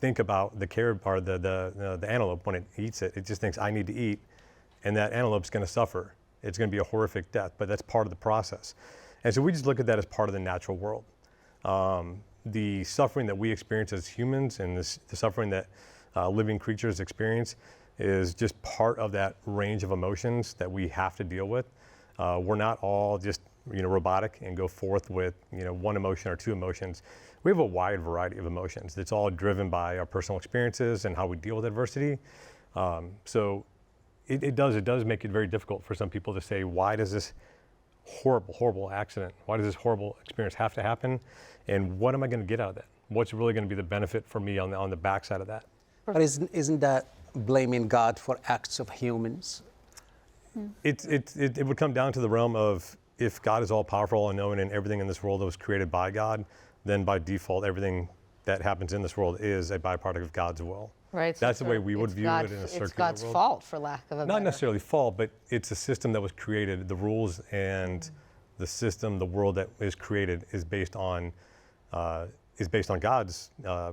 think about the carib or the antelope when it eats it. It just thinks, I need to eat, and that antelope's going to suffer It's going to be a horrific death, but that's part of the process. And so we just look at that as part of the natural world. The suffering that we experience as humans and the suffering that living creatures experience is just part of that range of emotions that we have to deal with. We're not all just robotic and go forth with one emotion or two emotions. We have a wide variety of emotions. It's all driven by our personal experiences and how we deal with adversity. So it does make it very difficult for some people to say, why does this horrible accident, why does this horrible experience have to happen? And what am I going to get out of that? What's really going to be the benefit for me on the backside of that? But isn't that blaming God for acts of humans? It would come down to the realm of, if God is all powerful, all knowing, and everything in this world that was created by God, then by default, everything that happens in this world is a byproduct of God's will. Right. So that's the way we would view it in a circular world. It's God's fault, for lack of a better. Not necessarily fault, but it's a system that was created. The rules and the system, the world that is created, is based on God's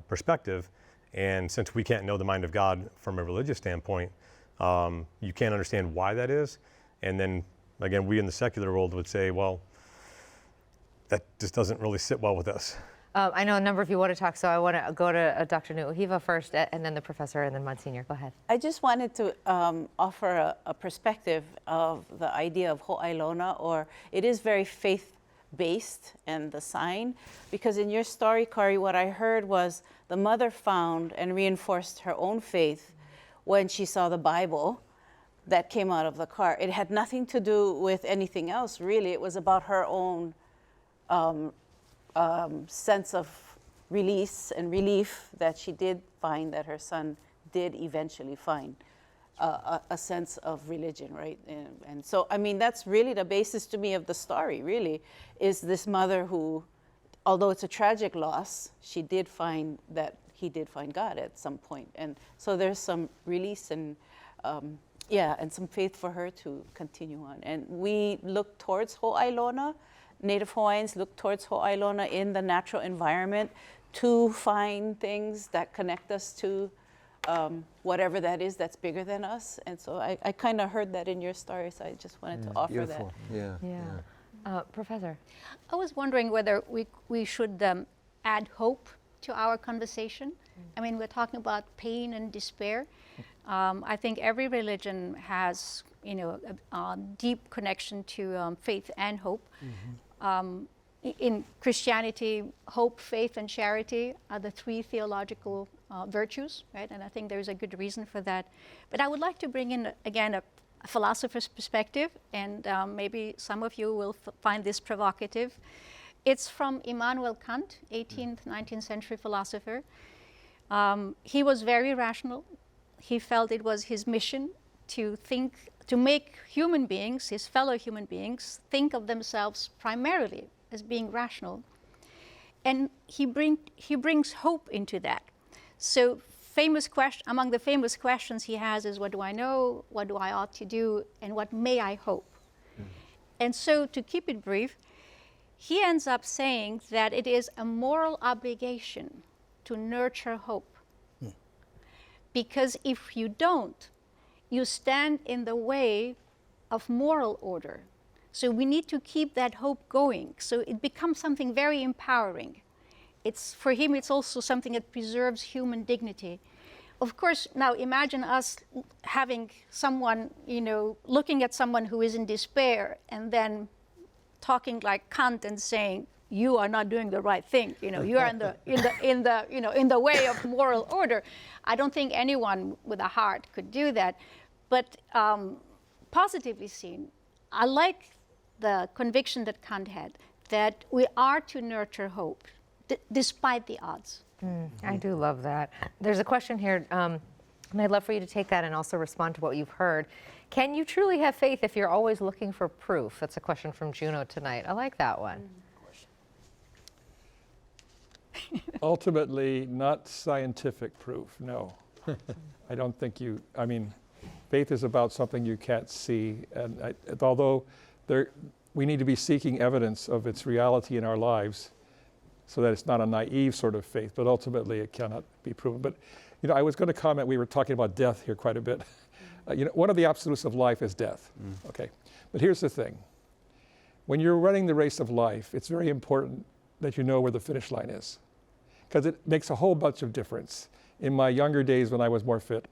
perspective. And since we can't know the mind of God from a religious standpoint, you can't understand why that is. And then again, we in the secular world would say, well, that just doesn't really sit well with us. I know a number of you want to talk, so I want to go to Dr. Nuʻuhiwa first, and then the professor, and then Monsignor. Go ahead. I just wanted to offer a perspective of the idea of hoʻailona, or it is very faith-based, and the sign, because in your story, Kari, what I heard was the mother found and reinforced her own faith when she saw the Bible that came out of the car. It had nothing to do with anything else, really. It was about her own sense of release and relief that she did find that her son did eventually find a sense of religion, right? And so, I mean, that's really the basis to me of the story, really, is this mother who, although it's a tragic loss, she did find that he did find God at some point. And so there's some release and, and some faith for her to continue on. And we look towards hoʻailona. Native Hawaiians look towards hoʻailona in the natural environment to find things that connect us to whatever that is that's bigger than us. And so I kind of heard that in your story, so I just wanted to offer beautiful. that. Yeah. Professor? I was wondering whether we should add hope to our conversation. I mean, we're talking about pain and despair. I think every religion has, a deep connection to faith and hope. In Christianity, hope, faith, and charity are the three theological virtues, right? And I think there's a good reason for that. But I would like to bring in, again, a philosopher's perspective, and maybe some of you will find this provocative. It's from Immanuel Kant, 18th, 19th century philosopher. He was very rational. He felt it was his mission to make human beings, his fellow human beings, think of themselves primarily as being rational. And he brings hope into that. So among the famous questions he has is, what do I know, what do I ought to do, and what may I hope? And so, to keep it brief, he ends up saying that it is a moral obligation to nurture hope. Because if you don't, you stand in the way of moral order. So we need to keep that hope going. So it becomes something very empowering. For him, it's also something that preserves human dignity. Of course, now imagine us having someone, looking at someone who is in despair and then talking like Kant and saying, you are not doing the right thing. You are in the way of moral order. I don't think anyone with a heart could do that. But positively seen, I like the conviction that Kant had, that we are to nurture hope, despite the odds. I do love that. There's a question here, and I'd love for you to take that and also respond to what you've heard. Can you truly have faith if you're always looking for proof? That's a question from Juno tonight. I like that one. Ultimately, not scientific proof, no. I don't think faith is about something you can't see, and although we need to be seeking evidence of its reality in our lives so that it's not a naive sort of faith, but ultimately it cannot be proven. But I was going to comment, we were talking about death here quite a bit. One of the absolutes of life is death. Okay, but here's the thing. When you're running the race of life, it's very important that you know where the finish line is, because it makes a whole bunch of difference. In my younger days when I was more fit,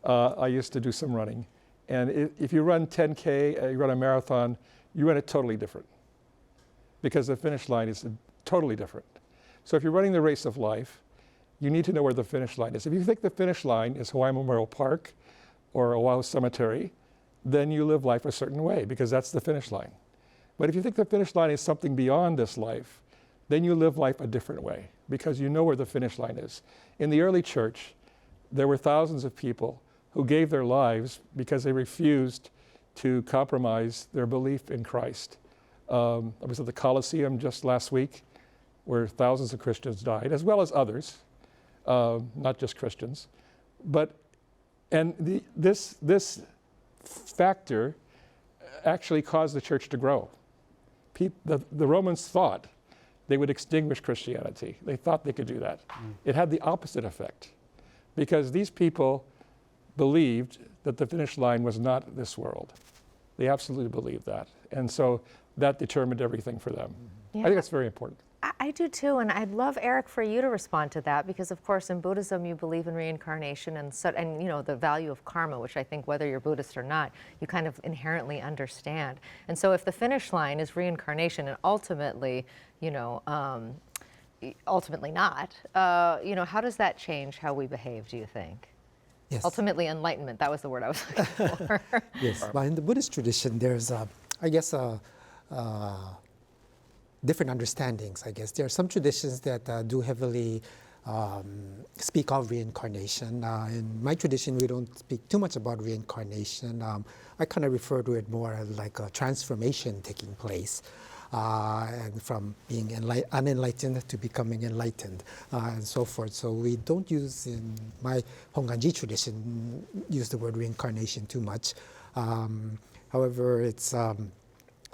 I used to do some running. And if you run 10K, you run a marathon, you run it totally different, because the finish line is totally different. So if you're running the race of life, you need to know where the finish line is. If you think the finish line is Hawaii Memorial Park or Oʻahu Cemetery, then you live life a certain way, because that's the finish line. But if you think the finish line is something beyond this life, then you live life a different way, because you know where the finish line is. In the early church, there were thousands of people who gave their lives because they refused to compromise their belief in Christ. I was at the Colosseum just last week, where thousands of Christians died, as well as others, not just Christians. This factor actually caused the church to grow. The Romans thought they would extinguish Christianity. They thought they could do that. It had the opposite effect, because these people believed that the finish line was not this world. They absolutely believed that. And so that determined everything for them. Yeah. I think that's very important. I do too, and I'd love, Eric, for you to respond to that, because of course in Buddhism you believe in reincarnation and the value of karma, which I think whether you're Buddhist or not, you kind of inherently understand. And so if the finish line is reincarnation and ultimately, ultimately not, how does that change how we behave, do you think? Yes. Ultimately enlightenment, that was the word I was looking for. Yes, but in the Buddhist tradition there's, different understandings, I guess. There are some traditions that do heavily speak of reincarnation. In my tradition, we don't speak too much about reincarnation. I kind of refer to it more as like a transformation taking place, and from being unenlightened to becoming enlightened, and so forth. So we don't use, in my Hongwanji tradition, use the word reincarnation too much. However, it's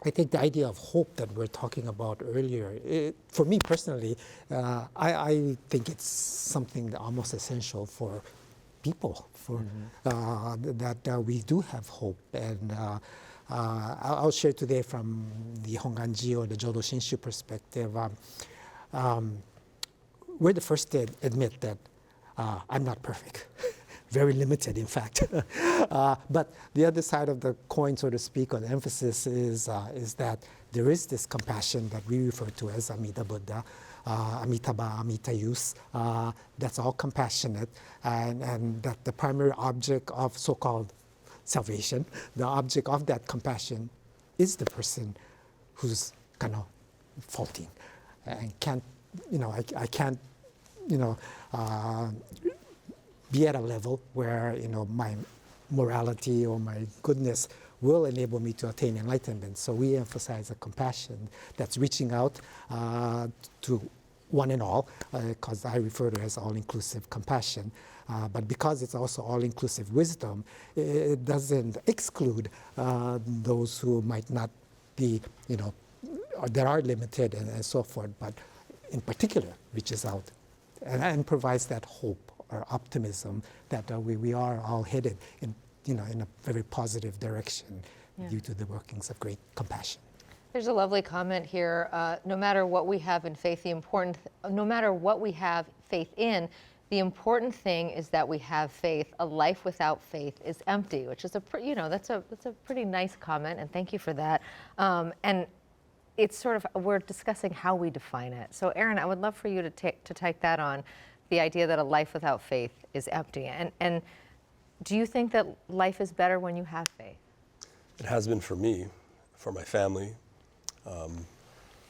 I think the idea of hope that we're talking about earlier, for me personally, I think it's something almost essential for people, that we do have hope. And I'll share today from the Hongwanji or the Jodo Shinshu perspective. We're the first to admit that I'm not perfect. Very limited, in fact. But the other side of the coin, so to speak, or the emphasis is that there is this compassion that we refer to as Amida Buddha, Amitabha, Amitayus, that's all compassionate, and that the primary object of so-called salvation, the object of that compassion is the person who's kind of faulting and can't, I can't, be at a level where my morality or my goodness will enable me to attain enlightenment. So we emphasize a compassion that's reaching out to one and all, because I refer to it as all-inclusive compassion. But because it's also all-inclusive wisdom, it doesn't exclude those who might not be, or that are limited and so forth, but in particular reaches out and provides that hope or optimism that we are all headed in a very positive direction due to the workings of great compassion. There's a lovely comment here. No matter what we have in faith, no matter what we have faith in, the important thing is that we have faith. A life without faith is empty, which is that's a pretty nice comment, and thank you for that. And it's we're discussing how we define it. So, Aaron, I would love for you to take that on. The idea that a life without faith is empty. And do you think that life is better when you have faith? It has been for me, for my family,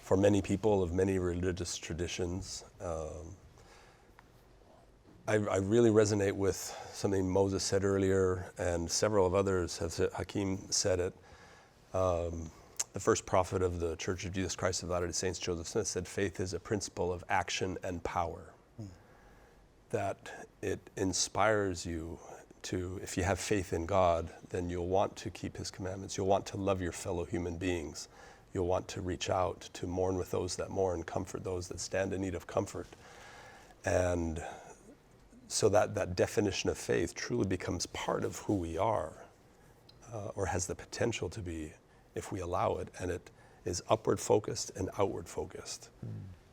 for many people of many religious traditions. I really resonate with something Moses said earlier, and several of others have said, Hakim said it. The first prophet of the Church of Jesus Christ of Latter-day Saints, Joseph Smith, said faith is a principle of action and power. That it inspires you to, if you have faith in God, then you'll want to keep His commandments. You'll want to love your fellow human beings. You'll want to reach out, to mourn with those that mourn, comfort those that stand in need of comfort. And so that definition of faith truly becomes part of who we are. or has the potential to be if we allow it, and it is upward focused and outward focused.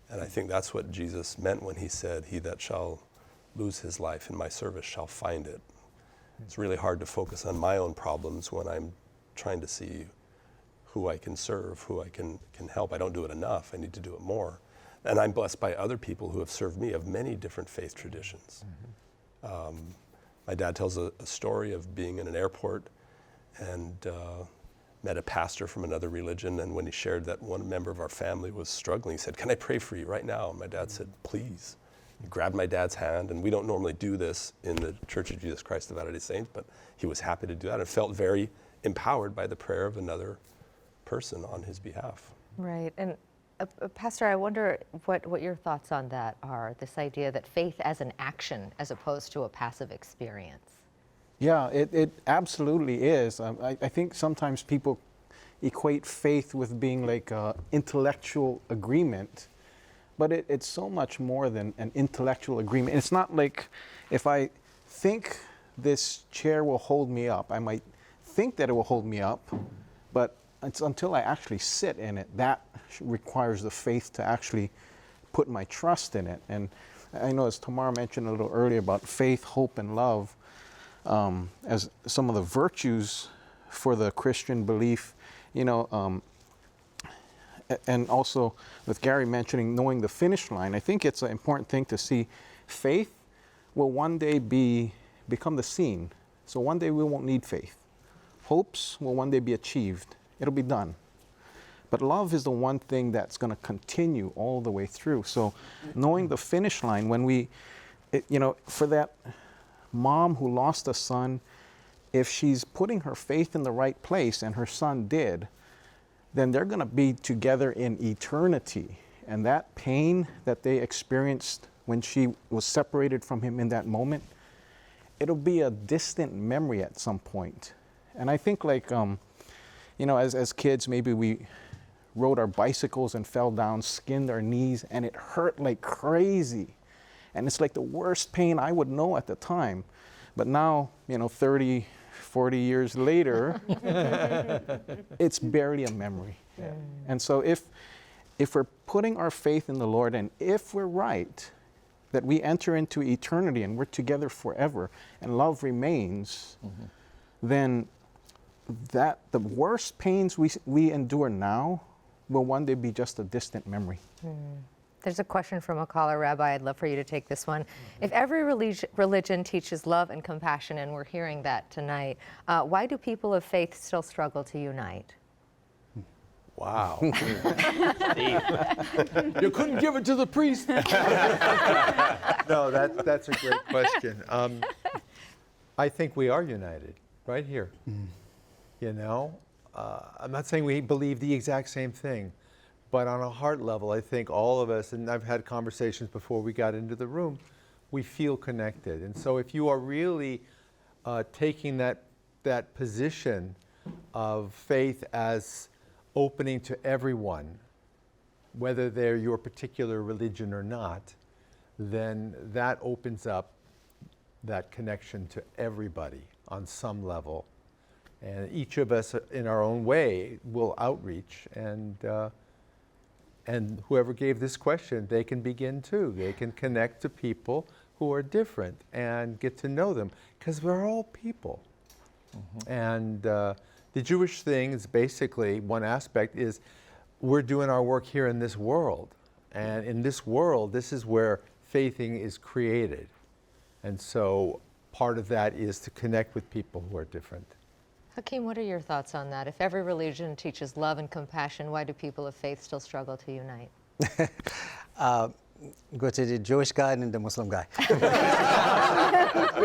And I think that's what Jesus meant when he said, "He that shall lose his life in my service shall find it." It's really hard to focus on my own problems when I'm trying to see who I can serve, who I can help. I don't do it enough. I need to do it more. And I'm blessed by other people who have served me of many different faith traditions. My dad tells a story of being in an airport and met a pastor from another religion, and when he shared that one member of our family was struggling, he said, "Can I pray for you right now?" And my dad said, "Please." He grabbed my dad's hand, and we don't normally do this in the Church of Jesus Christ of Latter-day Saints, but he was happy to do that and felt very empowered by the prayer of another person on his behalf. Right. And Pastor, I wonder what your thoughts on that are, this idea that faith as an action as opposed to a passive experience. Yeah, it absolutely is. I think sometimes people equate faith with being like an intellectual agreement, but it's so much more than an intellectual agreement. It's not like if I think this chair will hold me up, I might think that it will hold me up, but it's until I actually sit in it, that requires the faith to actually put my trust in it. And I know, as Tamara mentioned a little earlier about faith, hope, and love, as some of the virtues for the Christian belief, and also with Gary mentioning knowing the finish line, I think it's an important thing to see. Faith will one day become the scene. So one day we won't need faith. Hopes will one day be achieved. It'll be done. But love is the one thing that's going to continue all the way through. So knowing the finish line, when for that mom who lost a son, if she's putting her faith in the right place, and her son did, then they're going to be together in eternity. And that pain that they experienced when she was separated from him in that moment, it'll be a distant memory at some point. And I think as kids, maybe we rode our bicycles and fell down, skinned our knees, and it hurt like crazy. And it's like the worst pain I would know at the time. But now, 30, 40 years later, it's barely a memory. Yeah. And so if we're putting our faith in the Lord, and if we're right, that we enter into eternity and we're together forever, and love remains, then that the worst pains we endure now will one day be just a distant memory. There's a question from a caller, Rabbi. I'd love for you to take this one. If every religion teaches love and compassion, and we're hearing that tonight, why do people of faith still struggle to unite? Wow. You couldn't give it to the priest. No, that's a great question. I think we are united right here. I'm not saying we believe the exact same thing, but on a heart level, I think all of us, and I've had conversations before we got into the room, we feel connected. And so if you are really taking that position of faith as opening to everyone, whether they're your particular religion or not, then that opens up that connection to everybody on some level. And each of us in our own way will outreach, and whoever gave this question, they can begin too. They can connect to people who are different and get to know them, because we're all people. And the Jewish thing is basically, one aspect is we're doing our work here in this world. And in this world, this is where faithing is created. And so part of that is to connect with people who are different. Hakim, what are your thoughts on that? If every religion teaches love and compassion, why do people of faith still struggle to unite? Go to the Jewish guy and the Muslim guy. We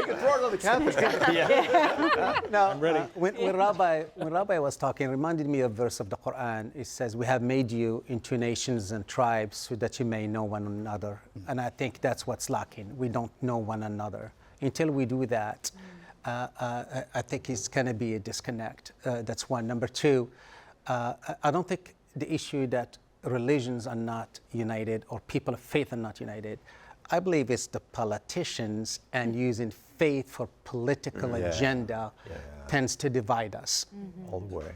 can throw it on the Catholic guy. No, I'm ready. When Rabbi was talking, it reminded me of a verse of the Quran. It says, "We have made you into nations and tribes so that you may know one another." And I think that's what's lacking. We don't know one another. Until we do that, I think it's going to be a disconnect. That's one. Number two, I don't think the issue that religions are not united or people of faith are not united. I believe it's the politicians and using faith for political agenda tends to divide us. All the way.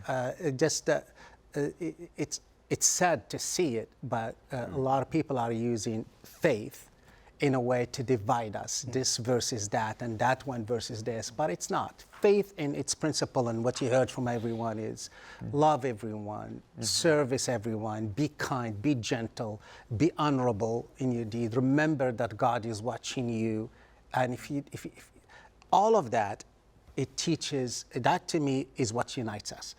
It's sad to see it, but a lot of people are using faith in a way to divide us, this versus that, and that one versus this, but it's not. Faith in its principle, and what you heard from everyone is love everyone, service everyone, be kind, be gentle, be honorable in your deed. Remember that God is watching you, and if all of that, it teaches, that to me is what unites us.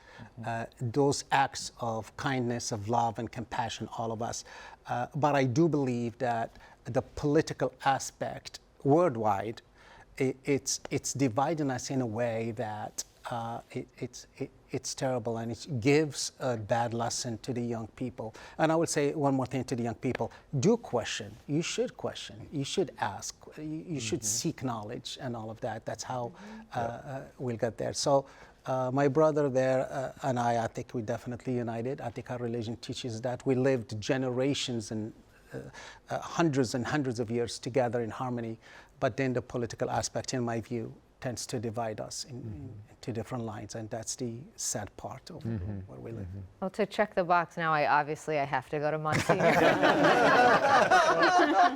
Those acts of kindness, of love and compassion, all of us. But I do believe that the political aspect worldwide, it's dividing us in a way that it's terrible, and it gives a bad lesson to the young people. And I would say one more thing to the young people: do question. You should ask. You should seek knowledge and all of that. That's how we'll get there. So my brother there and I think we definitely united. I think our religion teaches that. We lived generations and hundreds and hundreds of years together in harmony, but then the political aspect, in my view, tends to divide us in two different lines, and that's the sad part of where we live. Well, to check the box now, I have to go to Monsignor.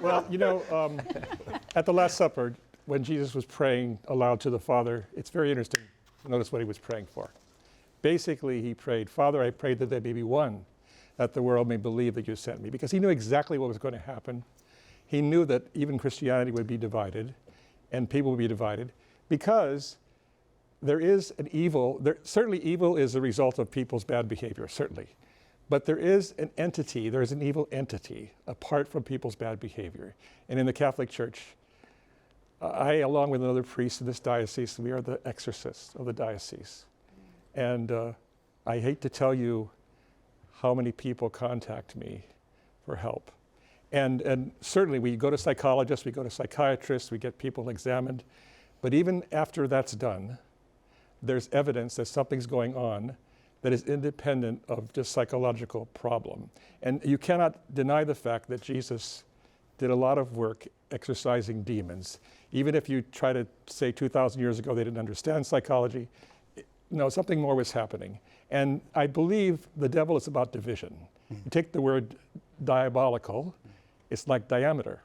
Well, you know, at the Last Supper, when Jesus was praying aloud to the Father, it's very interesting to notice what he was praying for. Basically, he prayed, "Father, I pray that they may be one, that the world may believe that you sent me," because he knew exactly what was going to happen. He knew that even Christianity would be divided and people would be divided, because there is an evil, certainly evil is a result of people's bad behavior, certainly. But there is an entity, there is an evil entity apart from people's bad behavior. And in the Catholic Church, I, along with another priest in this diocese, we are the exorcists of the diocese. And I hate to tell you how many people contact me for help. And certainly we go to psychologists, we go to psychiatrists, we get people examined. But even after that's done, there's evidence that something's going on that is independent of just psychological problem. And you cannot deny the fact that Jesus did a lot of work exorcising demons. Even if you try to say 2,000 years ago they didn't understand psychology, no, something more was happening. And I believe the devil is about division. You take the word diabolical, it's like diameter,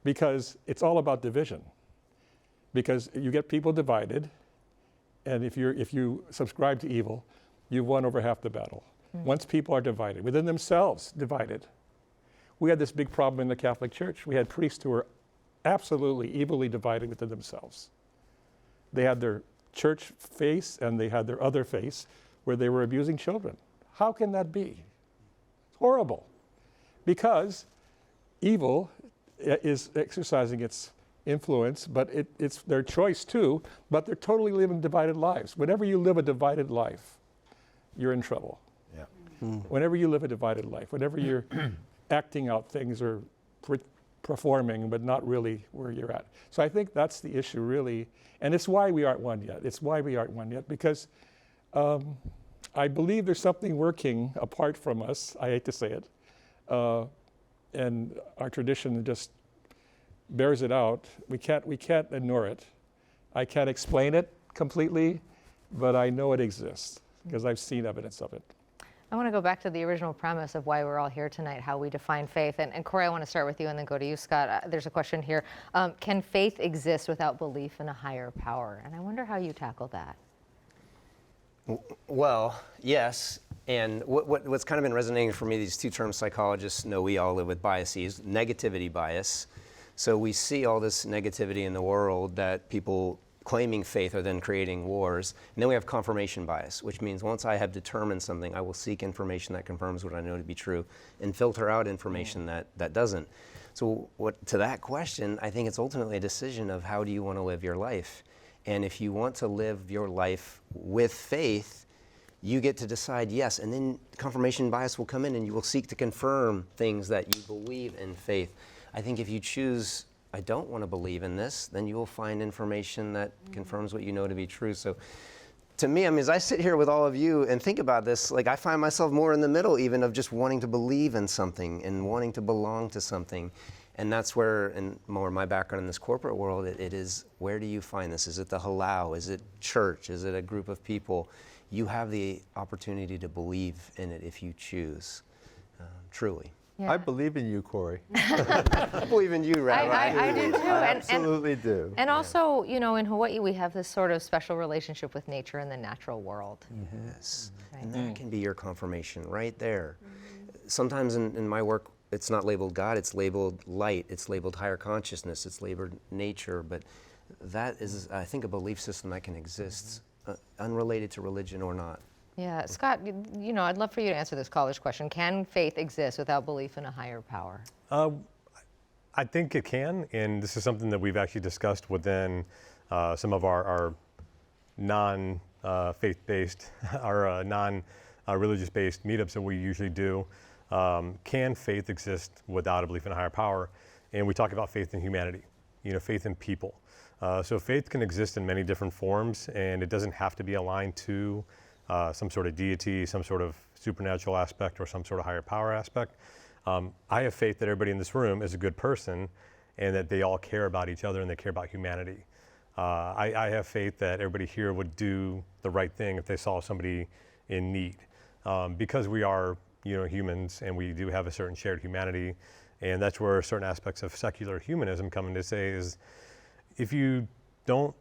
because it's all about division. Because you get people divided, and if you subscribe to evil, you've won over half the battle. Once people are divided, within themselves divided. We had this big problem in the Catholic Church. We had priests who were absolutely evilly divided within themselves. They had their church face and they had their other face where they were abusing children. How can that be? It's horrible. Because evil is exercising its influence, but it's their choice too, but they're totally living divided lives. Whenever you live a divided life, you're in trouble. Whenever you live a divided life, whenever you're acting out things or performing, but not really where you're at. So I think that's the issue really, and it's why we aren't one yet. It's why we aren't one yet, because I believe there's something working apart from us. I hate to say it. And our tradition just bears it out. We can't ignore it. I can't explain it completely, but I know it exists because I've seen evidence of it. I want to go back to the original premise of why we're all here tonight, how we define faith. And Corey, I want to start with you and then go to you, Scott. There's a question here. Can faith exist without belief in a higher power? And I wonder how you tackle that. Well, yes. And what's kind of been resonating for me, these two terms psychologists know we all live with biases, negativity bias. So we see all this negativity in the world that people claiming faith are then creating wars. And then we have confirmation bias, which means once I have determined something, I will seek information that confirms what I know to be true and filter out information that doesn't. So to that question, I think it's ultimately a decision of how do you want to live your life. And if you want to live your life with faith, you get to decide yes, and then confirmation bias will come in and you will seek to confirm things that you believe in faith. I think if you choose, I don't want to believe in this, then you will find information that confirms what you know to be true. So to me, I mean, as I sit here with all of you and think about this, like I find myself more in the middle even of just wanting to believe in something and wanting to belong to something. And that's where, and more my background in this corporate world, it is, where do you find this? Is it the halau? Is it church? Is it a group of people? You have the opportunity to believe in it if you choose, truly. Yeah. I believe in you, Corey. I believe in you, Rabbi. I do too. I absolutely do. And also, you know, in Hawaii, we have this sort of special relationship with nature and the natural world. Yes. Right. And that can be your confirmation right there. Sometimes in my work, it's not labeled God, it's labeled light, it's labeled higher consciousness, it's labeled nature, but that is, I think, a belief system that can exist unrelated to religion or not. Yeah, Scott, you know, I'd love for you to answer this college question. Can faith exist without belief in a higher power? I think it can, and this is something that we've actually discussed within some of our non-faith-based, our non-religious-based meetups that we usually do. Can faith exist without a belief in a higher power? And we talk about faith in humanity, you know, faith in people. So faith can exist in many different forms, and it doesn't have to be aligned to some sort of deity, some sort of supernatural aspect, or some sort of higher power aspect. I have faith that everybody in this room is a good person and that they all care about each other and they care about humanity. I have faith that everybody here would do the right thing if they saw somebody in need. Because we are, you know, humans, and we do have a certain shared humanity, and that's where certain aspects of secular humanism come into say is, if you don't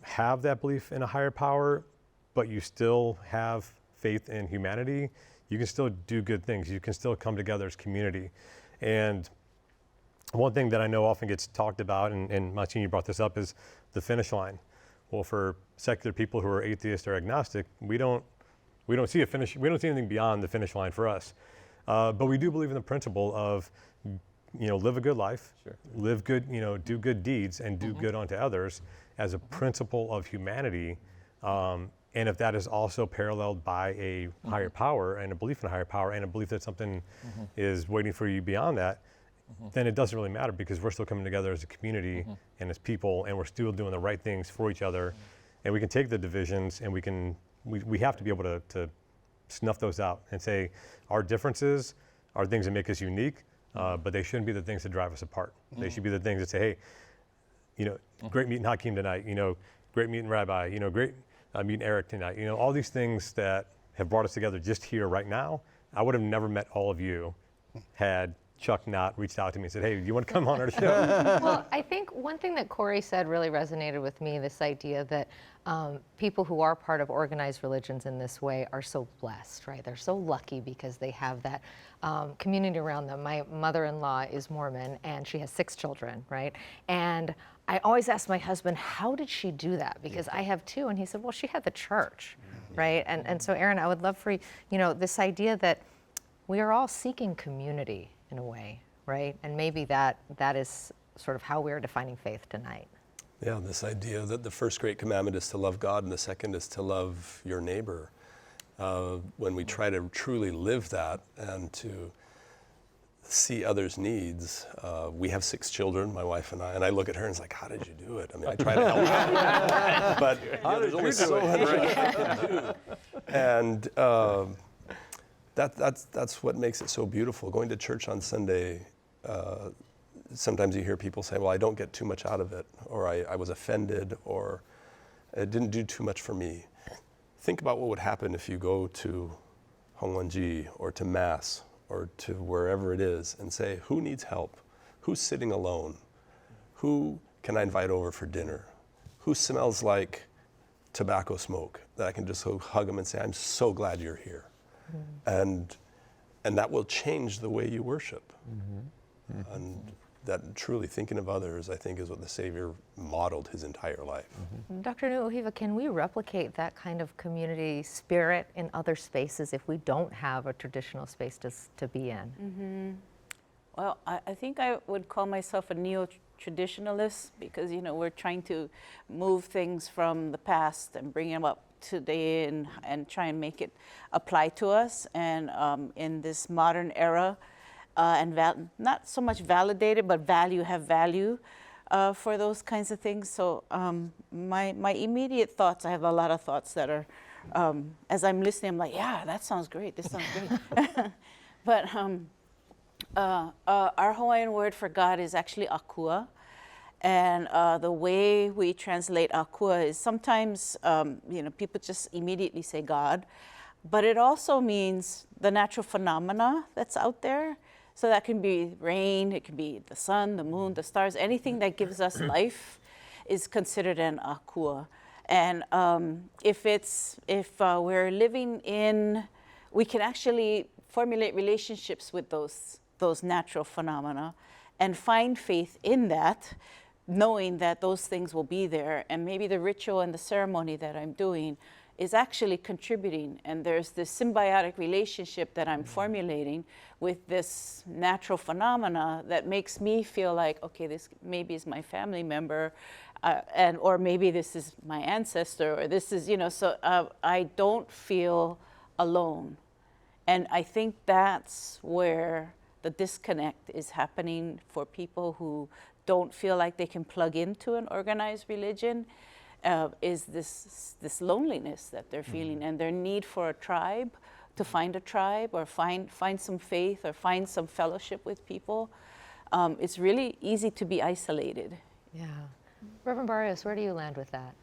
have that belief in a higher power, but you still have faith in humanity, you can still do good things. You can still come together as community. And one thing that I know often gets talked about, and Monsignor brought this up, is the finish line. Well, for secular people who are atheist or agnostic, we don't see a finish. We don't see anything beyond the finish line for us. But we do believe in the principle of, you know, live a good life, live good, you know, do good deeds, and do good unto others as a principle of humanity. And if that is also paralleled by a higher power and a belief in a higher power and a belief that something is waiting for you beyond that, then it doesn't really matter, because we're still coming together as a community and as people, and we're still doing the right things for each other. And we can take the divisions, and we have to be able to snuff those out and say our differences are things that make us unique, but they shouldn't be the things that drive us apart. They should be the things that say, hey, you know, great meeting Hakim tonight, you know, great meeting Rabbi, you know, great meeting Eric tonight. You know, all these things that have brought us together just here right now. I would have never met all of you had Chuck not reached out to me and said, hey, do you want to come on our show? Well, I think one thing that Corey said really resonated with me, this idea that people who are part of organized religions in this way are so blessed, right? They're so lucky because they have that community around them. My mother-in-law is Mormon, and she has 6 children, right? And I always ask my husband, how did she do that? Because I have 2, and he said, well, she had the church, right? And so, Aaron, I would love for you, you know, this idea that we are all seeking community in a way, right? And maybe that is sort of how we're defining faith tonight. Yeah, this idea that the first great commandment is to love God and the second is to love your neighbor. When we try to truly live that and to see others' needs, we have 6 children, my wife and I look at her and it's like, how did you do it? I mean, I try to help out, but you know, there's only so much I can do. And that's what makes it so beautiful. Going to church on Sunday, sometimes you hear people say, well, I don't get too much out of it, or I was offended, or it didn't do too much for me. Think about what would happen if you go to Hongwanji or to Mass or to wherever it is and say, who needs help? Who's sitting alone? Who can I invite over for dinner? Who smells like tobacco smoke that I can just go hug them and say, I'm so glad you're here. And that will change the way you worship. And that truly thinking of others, I think, is what the Savior modeled his entire life. Dr. Nuʻuhiwa, can we replicate that kind of community spirit in other spaces if we don't have a traditional space to be in? Well, I think I would call myself a neo-traditionalist because, you know, we're trying to move things from the past and bring them up today and try and make it apply to us. And in this modern era, and not so much validated, but have value. for those kinds of things. So my immediate thoughts, I have a lot of thoughts that are, as I'm listening, I'm like, yeah, that sounds great. This sounds great. But our Hawaiian word for God is actually akua. And the way we translate akua is sometimes, people just immediately say God, but it also means the natural phenomena that's out there. So that can be rain, it can be the sun, the moon, the stars, anything that gives us life is considered an akua. And if we're living in, we can actually formulate relationships with those natural phenomena and find faith in that, knowing that those things will be there, and maybe the ritual and the ceremony that I'm doing is actually contributing, and there's this symbiotic relationship that I'm formulating with this natural phenomena that makes me feel like, okay, this maybe is my family member, or maybe this is my ancestor, or this is, so I don't feel alone. And I think that's where the disconnect is happening for people who don't feel like they can plug into an organized religion, is this loneliness that they're feeling, and their need for a tribe, to find a tribe or find some faith or find some fellowship with people. It's really easy to be isolated. Yeah. Reverend Barrios, where do you land with that?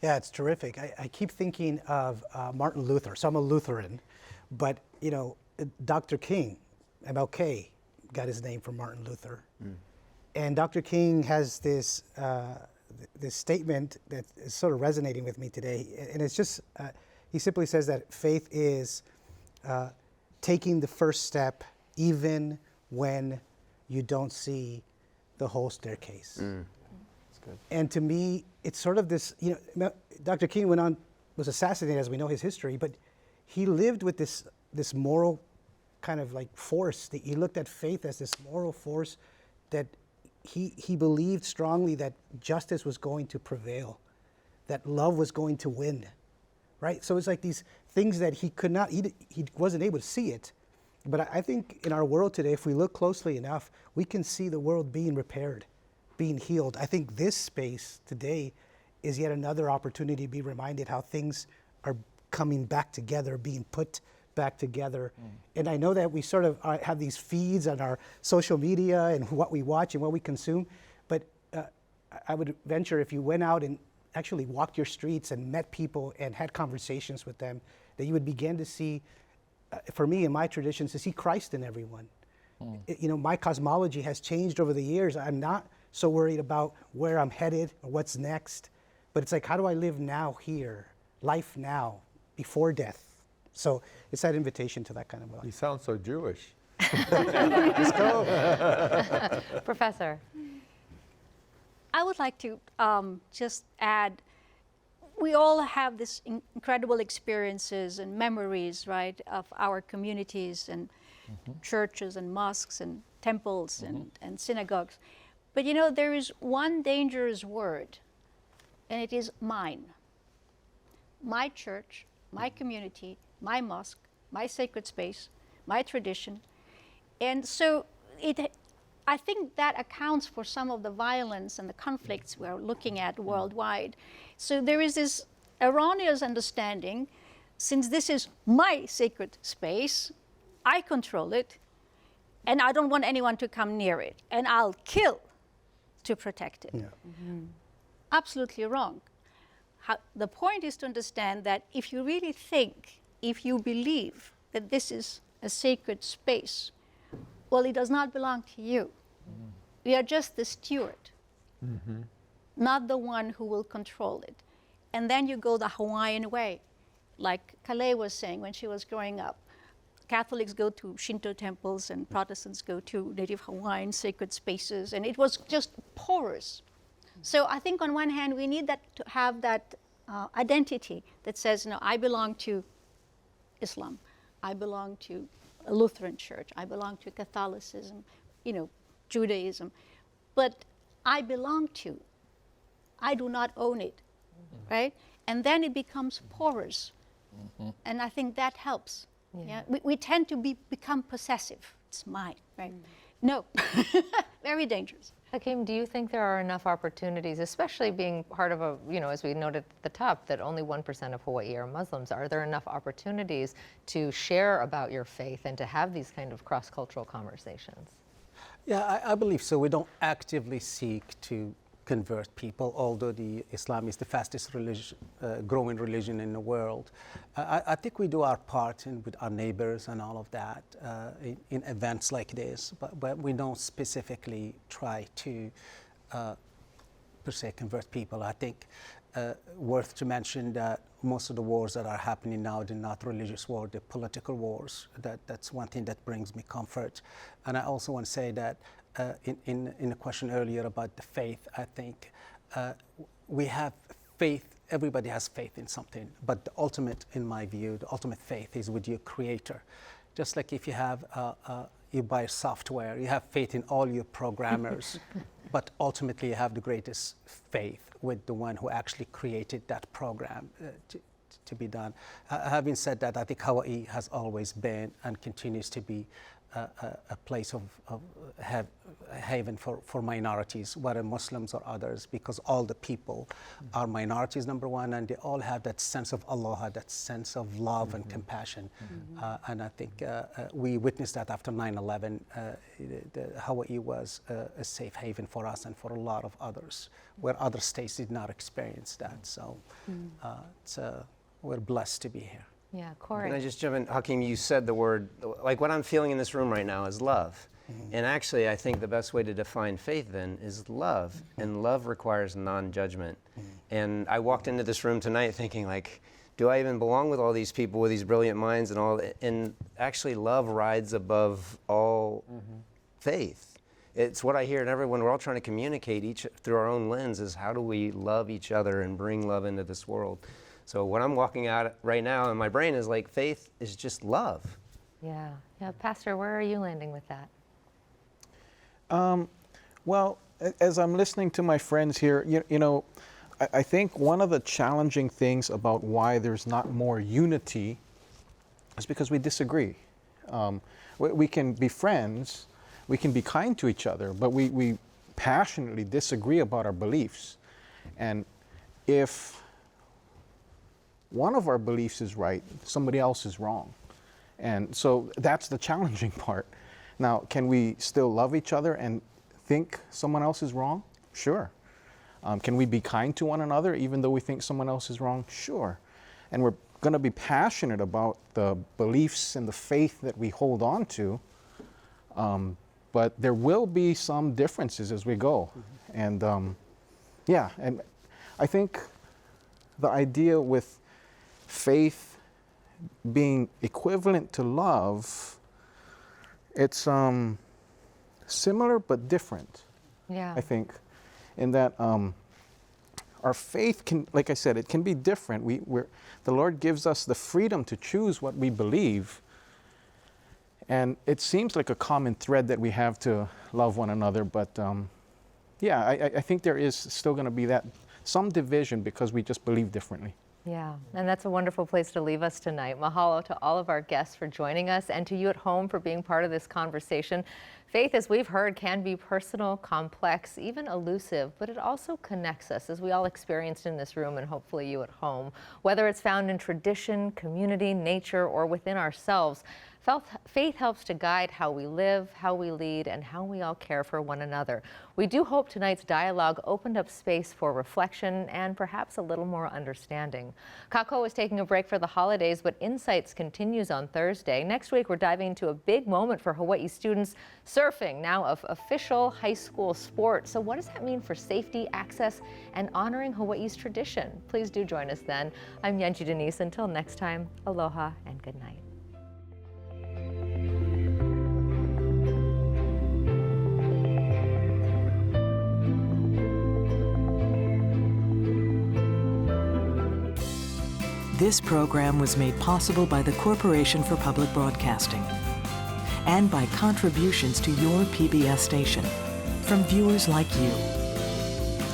Yeah, it's terrific. I keep thinking of Martin Luther. So I'm a Lutheran, but Dr. King, MLK, got his name from Martin Luther. And Dr. King has this statement that is sort of resonating with me today. And it's just, he simply says that faith is taking the first step even when you don't see the whole staircase. That's good. And to me, it's sort of this, Dr. King was assassinated, as we know his history, but he lived with this moral kind of like force. That he looked at faith as this moral force that he believed strongly that justice was going to prevail, that love was going to win, right? So it's like these things that he wasn't able to see it. But I think in our world today, if we look closely enough, we can see the world being repaired, being healed. I think this space today is yet another opportunity to be reminded how things are coming back together, being put back together. And I know that we sort of have these feeds on our social media and what we watch and what we consume, but I would venture if you went out and actually walked your streets and met people and had conversations with them, that you would begin to see, for me in my traditions, to see Christ in everyone. My cosmology has changed over the years. I'm not so worried about where I'm headed or what's next, but it's like, how do I live now here, life now, before death? So it's that invitation to that kind of life. You sound so Jewish. Let's go. Professor. I would like to just add, we all have this incredible experiences and memories, right, of our communities and churches and mosques and temples and synagogues. But there is one dangerous word, and it is mine. My church, my community, my mosque, my sacred space, my tradition. And so I think that accounts for some of the violence and the conflicts we're looking at worldwide. So there is this erroneous understanding, since this is my sacred space, I control it, and I don't want anyone to come near it, and I'll kill to protect it. Absolutely wrong. The point is to understand that if you really think, if you believe that this is a sacred space, well, it does not belong to you. We are just the steward, not the one who will control it. And then you go the Hawaiian way, like Kalei was saying when she was growing up. Catholics go to Shinto temples and Protestants go to Native Hawaiian sacred spaces, and it was just porous. So I think on one hand, we need to have that identity that says, I belong to Islam, I belong to a Lutheran church, I belong to Catholicism, Judaism, but I belong to, I do not own it, right? And then it becomes porous, and I think that helps. Yeah, we tend to become possessive. It's mine, right? No, very dangerous. Hakim, do you think there are enough opportunities, especially being part of a, as we noted at the top, that only 1% of Hawaii are Muslims? Are there enough opportunities to share about your faith and to have these kind of cross-cultural conversations? Yeah, I believe so. We don't actively seek to convert people, although the Islam is the fastest growing religion in the world. I think we do our part with our neighbors and all of that in events like this, but we don't specifically try to, per se, convert people. I think worth to mention that most of the wars that are happening now, they're not religious wars, they're political wars. That's one thing that brings me comfort. And I also want to say that in the question earlier about the faith, I think we have faith, everybody has faith in something, but the ultimate, in my view, the ultimate faith is with your creator. Just like if you have, you buy software, you have faith in all your programmers, but ultimately you have the greatest faith with the one who actually created that program to be done. Having said that, I think Hawaii has always been and continues to be a place of haven for minorities, whether Muslims or others, because all the people are minorities, number one, and they all have that sense of aloha, that sense of love and compassion. And I think we witnessed that after 9/11. Hawaii was a safe haven for us and for a lot of others, where other states did not experience that. So we're blessed to be here. Yeah, Corey. Can I just jump in? Hakim, you said the word, like what I'm feeling in this room right now is love. And actually, I think the best way to define faith then is love. And love requires non-judgment. And I walked into this room tonight thinking like, do I even belong with all these people with these brilliant minds and all? And actually, love rides above all faith. It's what I hear in everyone. We're all trying to communicate each through our own lens is how do we love each other and bring love into this world? So what I'm walking out right now in my brain is like faith is just love. Yeah. Pastor, where are you landing with that? Well, as I'm listening to my friends here, I think one of the challenging things about why there's not more unity is because we disagree. We can be friends, we can be kind to each other, but we passionately disagree about our beliefs. And if one of our beliefs is right, somebody else is wrong. And so that's the challenging part. Now, can we still love each other and think someone else is wrong? Sure. Can we be kind to one another even though we think someone else is wrong? Sure. And we're going to be passionate about the beliefs and the faith that we hold on to, but there will be some differences as we go. And and I think the idea with faith being equivalent to love, it's similar but different. I think, in that our faith can, like I said, it can be different. The Lord gives us the freedom to choose what we believe, and it seems like a common thread that we have to love one another. But I think there is still going to be some division because we just believe differently. Yeah, and that's a wonderful place to leave us tonight. Mahalo to all of our guests for joining us and to you at home for being part of this conversation. Faith, as we've heard, can be personal, complex, even elusive, but it also connects us, as we all experienced in this room and hopefully you at home. Whether it's found in tradition, community, nature, or within ourselves, faith helps to guide how we live, how we lead, and how we all care for one another. We do hope tonight's dialogue opened up space for reflection and perhaps a little more understanding. KΑKOU is taking a break for the holidays, but Insights continues on Thursday. Next week, we're diving into a big moment for Hawaii students, surfing, now of official high school sport. So what does that mean for safety, access, and honoring Hawaii's tradition? Please do join us then. I'm Yanji Denise. Until next time, aloha and good night. This program was made possible by the Corporation for Public Broadcasting and by contributions to your PBS station from viewers like you.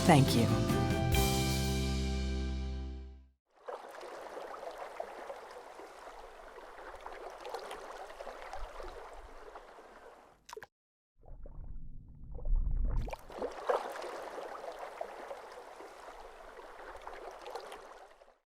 Thank you.